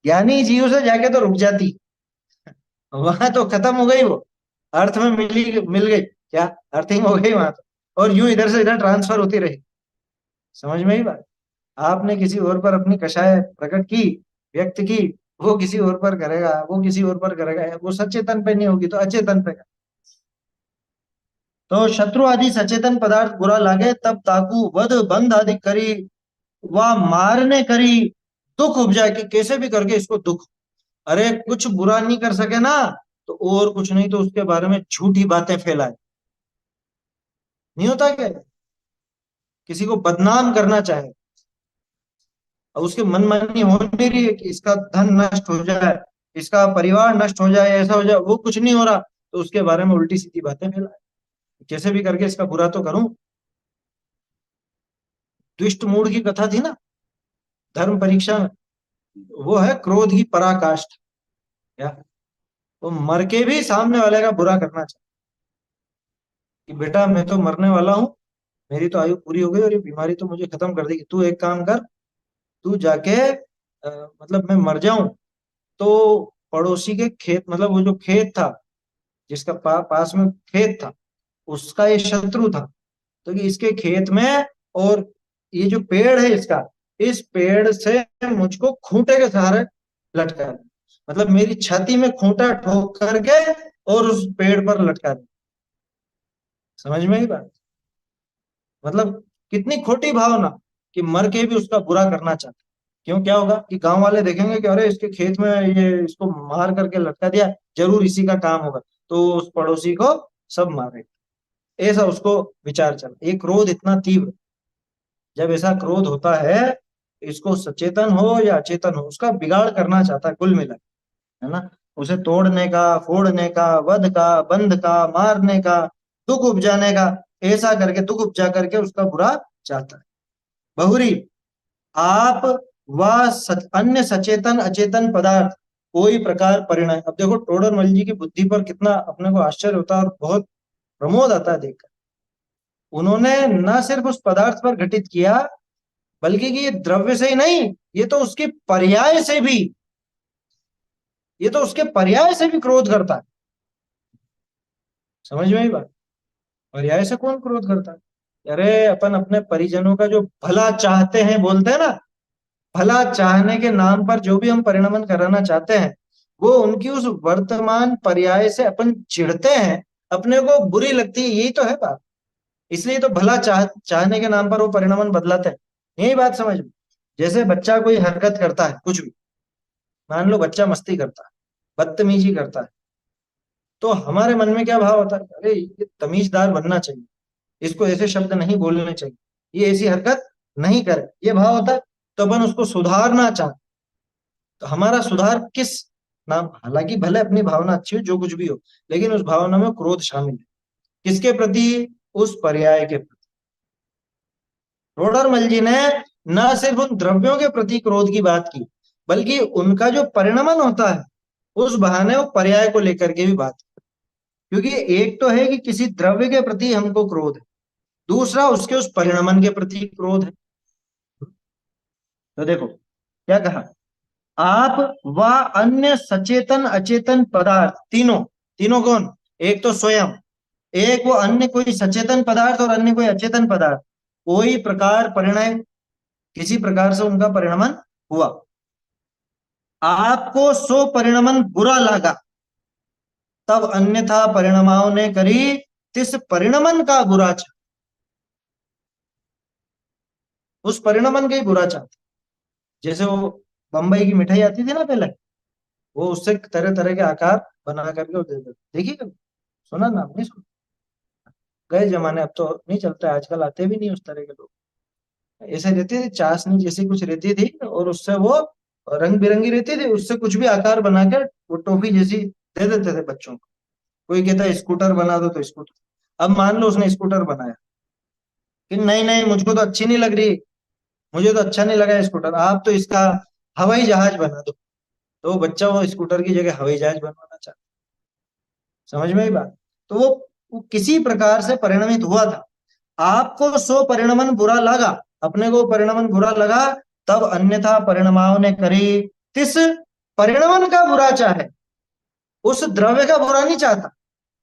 ज्ञानी जीव से जाके तो रुक जाती, वहां तो खत्म हो गई वो, अर्थ में मिल गई, क्या अर्थिंग हो गई वहां तो, और यूं इधर से इधर ट्रांसफर होती रही। समझ में ही बात? आपने किसी और पर अपनी कषाय प्रकट की, व्यक्त की, वो किसी और पर करेगा, वो किसी और पर करेगा, वो सचेतन पे नहीं होगी तो अचेतन पे। तो शत्रु आदि सचेतन पदार्थ बुरा लागे, तब ताकू वध बंध आदि करी, वह मारने करी, दुख उपजाए, कि कैसे भी करके इसको दुख। अरे कुछ बुरा नहीं कर सके ना, तो और कुछ नहीं तो उसके बारे में झूठी बातें फैलाए। नहीं होता क्या? किसी को बदनाम करना चाहे, और उसके मनमानी हो नहीं रही है कि इसका धन नष्ट हो जाए, इसका परिवार नष्ट हो जाए, ऐसा हो जाए, वो कुछ नहीं हो रहा, तो उसके बारे में उल्टी सीधी बातें फैलाए, कैसे भी करके इसका बुरा तो करूं। दुष्ट मूड की कथा थी ना धर्म परीक्षा में, वो है क्रोध की पराकाष्ठा। क्या? वो मर के भी सामने वाले का बुरा करना चाहे, कि बेटा मैं तो मरने वाला हूँ, मेरी तो आयु पूरी हो गई, और ये बीमारी तो मुझे खत्म कर देगी, तू एक काम कर, तू जाके मतलब मैं मर जाऊं तो पड़ोसी के खेत, मतलब वो जो खेत था, जिसका पास में खेत था, उसका ये शत्रु था, तो कि इसके खेत में, और ये जो पेड़ है इसका, इस पेड़ से मुझको खूंटे के सहारे लटका दे, मतलब मेरी छाती में खूंटा ठोक करके और उस पेड़ पर लटका दे। समझ में ही बात? मतलब कितनी खोटी भावना, कि मर के भी उसका बुरा करना चाहते। क्यों? क्या होगा कि गांव वाले देखेंगे कि अरे इसके खेत में ये इसको मार करके लटका दिया, जरूर इसी का काम होगा, तो उस पड़ोसी को सब मारेगा। ऐसा उसको विचार चला। ये क्रोध इतना तीव्र, जब ऐसा क्रोध होता है, इसको सचेतन हो या अचेतन हो, उसका बिगाड़ करना चाहता है कुल मिला, है ना। उसे तोड़ने का, फोड़ने का, वध का, बंध का, मारने का, दुख उपजाने का, ऐसा करके दुख उपजा करके उसका बुरा चाहता है। बहुरी आप व अन्य सचेतन अचेतन पदार्थ कोई प्रकार परिणय। अब देखो टोडरमल जी की बुद्धि पर कितना अपने को आश्चर्य होता है और बहुत प्रमोद आता है देखकर। उन्होंने न सिर्फ उस पदार्थ पर घटित किया, बल्कि कि ये द्रव्य से ही नहीं, ये तो उसके पर्याय से भी, ये तो उसके पर्याय से भी क्रोध करता है। समझ में आई बात? पर्याय से कौन क्रोध करता है? अरे अपन अपने परिजनों का जो भला चाहते हैं, बोलते हैं ना, भला चाहने के नाम पर जो भी हम परिणमन कराना चाहते हैं, वो उनकी उस वर्तमान पर्याय से अपन चिढ़ते हैं, अपने को बुरी लगती है, यही तो है बात। इसलिए तो भला चाहने के नाम पर वो परिणमन बदलाते हैं। यही बात समझ में। जैसे बच्चा कोई हरकत करता है, कुछ भी, मान लो बच्चा मस्ती करता है, बदतमीजी करता है, तो हमारे मन में क्या भाव होता है? अरे ये तमीजदार बनना चाहिए, इसको ऐसे शब्द नहीं बोलने चाहिए, ये ऐसी हरकत नहीं करे, ये भाव होता है। तो अपन उसको सुधारना चाहते, तो हमारा सुधार किस नाम, हालांकि भले अपनी भावना अच्छी हो, जो कुछ भी हो, लेकिन उस भावना में क्रोध शामिल है। किसके प्रति? उस पर्याय के प्रति। टोडरमल जी ने न सिर्फ उन द्रव्यों के प्रति क्रोध की बात की, बल्कि उनका जो परिणमन होता है, उस बहाने वो पर्याय को लेकर के भी बात की। क्योंकि एक तो है कि किसी द्रव्य के प्रति हमको क्रोध है, दूसरा उसके उस परिणमन के प्रति क्रोध है। तो देखो क्या कहा, आप व अन्य सचेतन अचेतन पदार्थ, तीनों, तीनों कौन? एक तो स्वयं, एक वो अन्य कोई सचेतन पदार्थ, और अन्य कोई अचेतन पदार्थ, कोई प्रकार परिणय, किसी प्रकार से उनका परिणमन हुआ। आपको सो परिणमन बुरा लगा, तब अन्यथा परिणमाओं ने करी तिस परिणमन का बुरा चाह। उस परिणमन का ही बुरा चाहते। जैसे वो बंबई की मिठाई आती थी ना पहले, वो उससे तरह तरह के आकार बना करके वो दे देते, देखिए कभी? सुना ना? नहीं सुना? गए जमाने, अब तो नहीं चलता, आजकल आते भी नहीं उस तरह के लोग। ऐसे रहती थी, चाशनी जैसी कुछ रहती थी, और उससे वो रंग बिरंगी रहती थी, उससे कुछ भी आकार बनाकर वो टॉफी जैसी दे देते थे बच्चों को। कोई कहता है स्कूटर बना दो, तो स्कूटर। अब मान लो उसने स्कूटर बनाया, कि नहीं नहीं मुझको तो अच्छी नहीं लग रही, मुझे तो अच्छा नहीं लगा स्कूटर, आप तो इसका हवाई जहाज बना दो। तो वो बच्चा वो स्कूटर की जगह हवाई जहाज बनवाना चाहता। समझ में आई बात? तो वो किसी प्रकार से परिणमित हुआ था। आपको सो परिणमन बुरा लगा, अपने को परिणमन बुरा लगा, तब अन्यथा परिणमाओं ने करी तिस परिणमन का बुरा चाहे। उस द्रव्य का बुरा नहीं चाहता,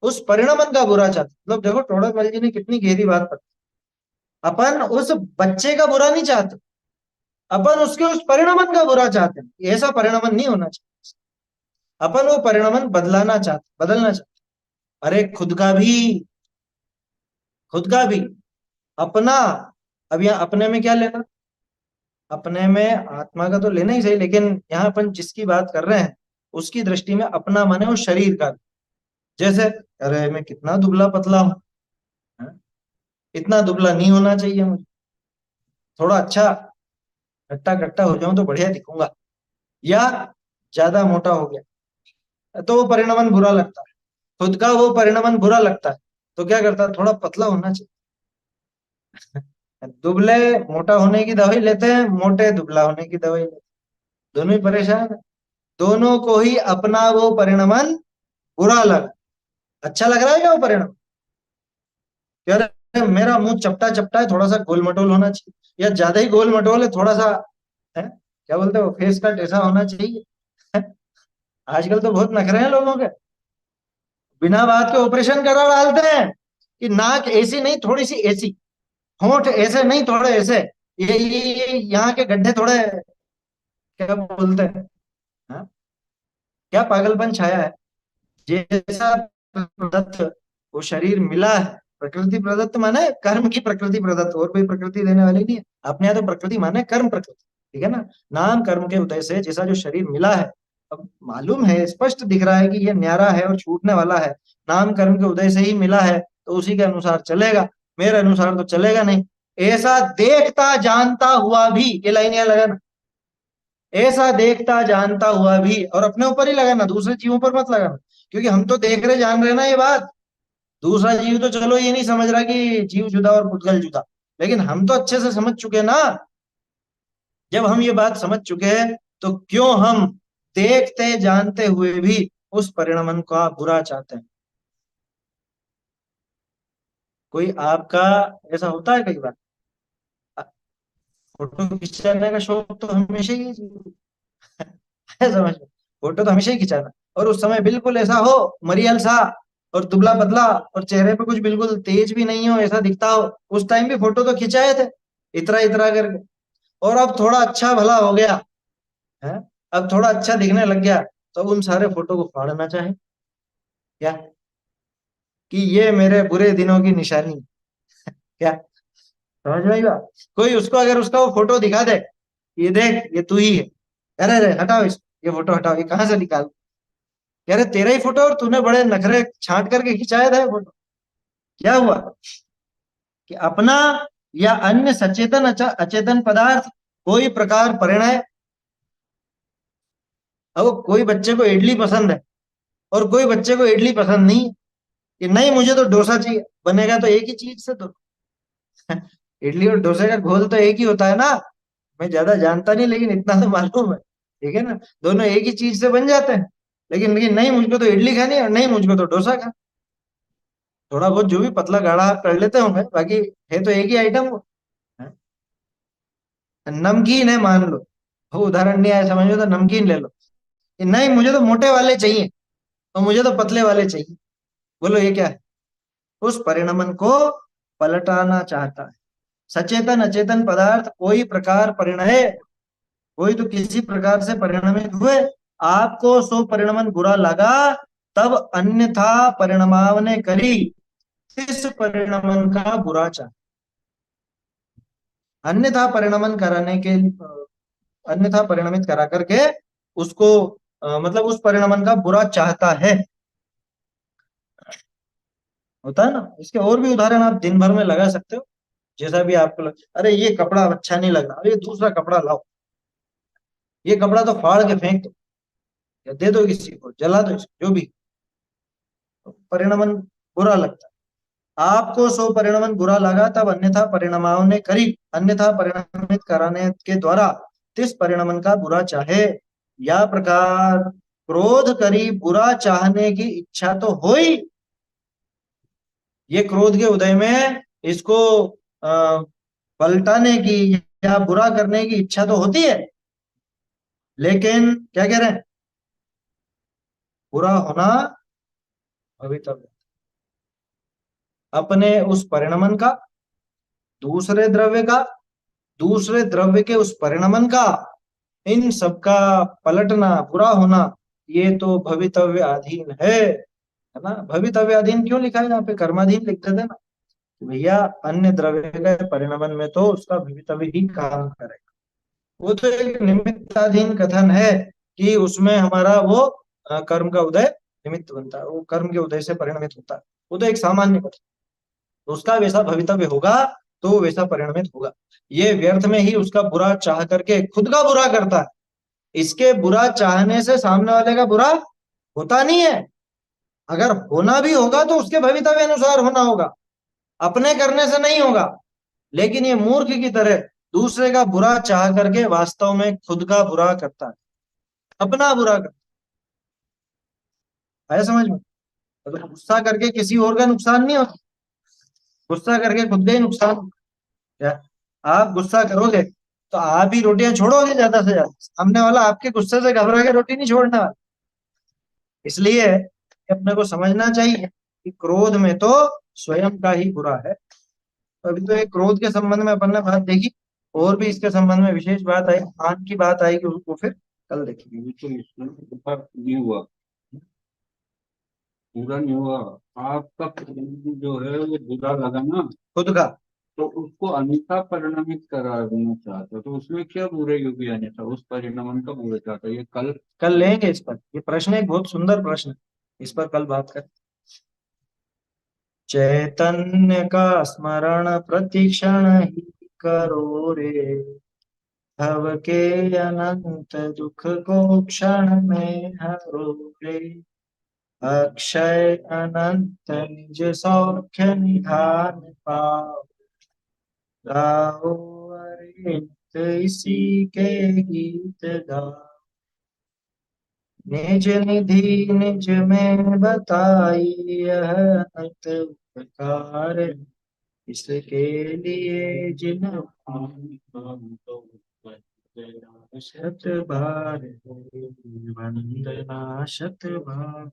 उस परिणमन का बुरा चाहता। मतलब देखो टोडरमल जी ने कितनी गहरी बात बताई। अपन उस बच्चे का बुरा नहीं चाहते, अपन उसके उस परिणमन का बुरा चाहते हैं। ऐसा परिणमन नहीं होना चाहिए, अपन वो परिणमन बदलना चाहते। अरे खुद का भी, अपना। अब यहाँ अपने में क्या लेना? अपने में आत्मा का तो लेना ही सही, लेकिन यहाँ अपन जिसकी बात कर रहे हैं, उसकी दृष्टि में अपना माने वो शरीर का। जैसे अरे मैं कितना दुबला पतला हूं, हाँ? इतना दुबला नहीं होना चाहिए मुझे, थोड़ा अच्छा हट्टा कट्टा हो जाऊं तो बढ़िया दिखूंगा। या ज्यादा मोटा हो गया, तो वो परिणमन बुरा लगता है। खुद का वो परिणमन बुरा लगता है, तो क्या करता है? थोड़ा पतला होना चाहिए। दुबले मोटा होने की दवाई लेते हैं, मोटे दुबला होने की दवाई लेते हैं, दोनों ही परेशान है। दोनों को ही अपना वो परिणमन बुरा लगा। अच्छा लग रहा है क्या वो परिणाम? कह रहे मेरा मुंह चपटा चपटा है, थोड़ा सा गोल मटोल होना चाहिए, या ज्यादा ही गोल मटोल है, थोड़ा सा है, क्या बोलते हो, फेस कट ऐसा होना चाहिए। आजकल तो बहुत नखरे हैं लोगों के, बिना बात के ऑपरेशन करा डालते हैं, कि नाक ऐसी नहीं थोड़ी सी ऐसी, होंठ ऐसे नहीं थोड़े ऐसे, ये यहाँ के गड्ढे थोड़े, क्या बोलते हैं, हाँ? क्या पागलपन छाया है। जैसा प्रदत्त वो शरीर मिला है, प्रकृति प्रदत्त माने कर्म की प्रकृति प्रदत्त, और कोई प्रकृति देने वाली नहीं है। अपने यहाँ तो प्रकृति माने कर्म प्रकृति, ठीक है ना। नाम कर्म के उदय से जैसा जो शरीर मिला है, अब मालूम है, स्पष्ट दिख रहा है कि ये न्यारा है और छूटने वाला है, नाम कर्म के उदय से ही मिला है, तो उसी के अनुसार चलेगा, मेरे अनुसार तो चलेगा नहीं। ऐसा देखता जानता हुआ भी, ये लाइन यहाँ लगाना, ऐसा देखता जानता हुआ भी, और अपने ऊपर ही लगाना, दूसरे जीवों पर मत लगाना, क्योंकि हम तो देख रहे जान रहे ना ये बात। दूसरा जीव तो चलो ये नहीं समझ रहा कि जीव जुदा और पुद्गल जुदा, लेकिन हम तो अच्छे से समझ चुके ना। जब हम ये बात समझ चुके हैं, तो क्यों हम देखते जानते हुए भी उस परिणमन का बुरा चाहते हैं? कोई आपका ऐसा होता है कई बार, फोटो खिंचाने का शौक तो हमेशा ही है, समझ लो, फोटो तो हमेशा ही खिंचाना, और उस समय बिल्कुल ऐसा हो, मरियल सा और दुबला पतला, और चेहरे पे कुछ बिल्कुल तेज भी नहीं हो, ऐसा दिखता हो, उस टाइम भी फोटो तो खिंचाए थे, इतरा इतरा करके। और अब थोड़ा अच्छा भला हो गया है, अब थोड़ा अच्छा दिखने लग गया, तो उन सारे फोटो को फाड़ना चाहे क्या, कि ये मेरे बुरे दिनों की निशानी क्या? समझ में आई बात? कोई उसको अगर उसका वो फोटो दिखा दे, ये देख ये तू ही है, अरे अरे हटाओ इसको, ये फोटो हटाओ, ये कहाँ से निकाल, कह रहे तेरा ही फोटो और तूने बड़े नखरे छांट करके खिंचाया था ये फोटो। क्या हुआ कि अपना या अन्य सचेतन अचेतन पदार्थ कोई प्रकार परिणय, अब कोई बच्चे को इडली पसंद है और कोई बच्चे को इडली पसंद नहीं, कि नहीं मुझे तो डोसा चाहिए, बनेगा तो एक ही चीज से तो इडली और डोसे का घोल तो एक ही होता है ना। मैं ज्यादा जानता नहीं, लेकिन इतना तो मालूम है, ठीक है ना, दोनों एक ही चीज से बन जाते हैं। लेकिन नहीं मुझको तो इडली खानी है और नहीं मुझको तो डोसा खाना, थोड़ा बहुत जो भी पतला गाढ़ा कर लेते होंगे, बाकी है तो एक ही आइटम वो। नमकीन है मान लो, वो उदाहरण नहीं आया समझ में, तो नमकीन ले लो, कि नहीं मुझे तो मोटे वाले चाहिए और मुझे तो पतले वाले चाहिए, बोलो ये क्या है? उस परिणमन को पलटाना चाहता है। सचेतन अचेतन पदार्थ कोई प्रकार परिणय, कोई तो किसी प्रकार से परिणमित हुए, आपको सो परिणमन बुरा लगा, तब अन्यथा परिणमावने करी, इस परिणमन का बुरा चाह, अन्यथा परिणमन कराने के, अन्यथा परिणमित करा करके उसको मतलब उस परिणमन का बुरा चाहता है, होता है ना। इसके और भी उदाहरण आप दिन भर में लगा सकते हो, जैसा भी आपको अरे ये कपड़ा अच्छा नहीं लग रहा, अरे दूसरा कपड़ा लाओ, ये कपड़ा तो फाड़ के फेंक दो या दे दो किसी को, जला दो इसको, जो भी, तो परिणमन बुरा लगता है आपको, सो परिणमन बुरा लगा, तब अन्यथा परिणमाओं ने करी, अन्यथा परिणमित कराने के द्वारा तिस परिणमन का बुरा चाहे, या प्रकार क्रोध करी बुरा चाहने की इच्छा तो हो ही, ये क्रोध के उदय में इसको पलटाने की या बुरा करने की इच्छा तो होती है, लेकिन क्या कह रहे हैं, बुरा होना भवितव्य, अपने उस परिणमन का, दूसरे द्रव्य का, दूसरे द्रव्य के उस परिणमन का, इन सबका पलटना, बुरा होना, ये तो भवितव्य अधीन है ना। भवितव्य अधीन क्यों लिखा है यहाँ पे, कर्माधीन लिख देते ना, तो भैया अन्य द्रव्य के परिणमन में तो उसका भवितव्य ही काम करेगा। वो तो एक निमित्ताधीन कथन है, कि उसमें हमारा वो कर्म का उदय निमित्त बनता है, वो कर्म के उदय से परिणमित होता है, वो तो एक सामान्य कथन, तो उसका वैसा भवितव्य होगा, तो वो वैसा परिणमित होगा। ये व्यर्थ में ही उसका बुरा चाह करके खुद का बुरा करता है, इसके बुरा चाहने से सामने वाले का बुरा होता नहीं है, अगर होना भी होगा तो उसके भवितव्य अनुसार होना होगा, अपने करने से नहीं होगा। लेकिन ये मूर्ख की तरह दूसरे का बुरा चाह करके वास्तव में खुद का बुरा करता है, अपना बुरा करता है, समझ में? अगर गुस्सा करके किसी और का नुकसान नहीं होता, गुस्सा करके खुद का ही नुकसान होता है। आप गुस्सा करोगे तो आप ही रोटियां छोड़ोगे ज्यादा से ज्यादा, सामने वाला आपके गुस्से से घबरा के रोटी नहीं छोड़ने वाला। इसलिए अपने को समझना चाहिए कि क्रोध में तो स्वयं का ही बुरा है। अभी तो एक क्रोध के संबंध में अपन ने बात देखी, और भी इसके संबंध में विशेष बात आई, मान की बात आएगी, उसको फिर कल देखेंगे। ये तो इसमें ऊपर नहीं हुआ, पूरा नहीं हुआ। आपका जो है वो बुरा लगा ना, खुद का, तो उसको अन्यथा परिणमित करा देना चाहते हो, तो उसमें क्या बोलेगी अन्यथा, उस परिणमन का बोले चाहता है ये कल। कल लेंगे इस पर, ये प्रश्न एक बहुत सुंदर प्रश्न है, इस पर कल बात करें। चैतन्य का स्मरण प्रतिक्षण ही करो रे, भव के अनंत दुख को क्षण में हरो रे, अक्षय अनंत निज सौख्य निधान पाओ, गाओ अरे नित इसी के गीत गाओ, निज निधि निज में बताई यह अनंत उपकार, इसके लिए जिन शत बार वंदना शत बार।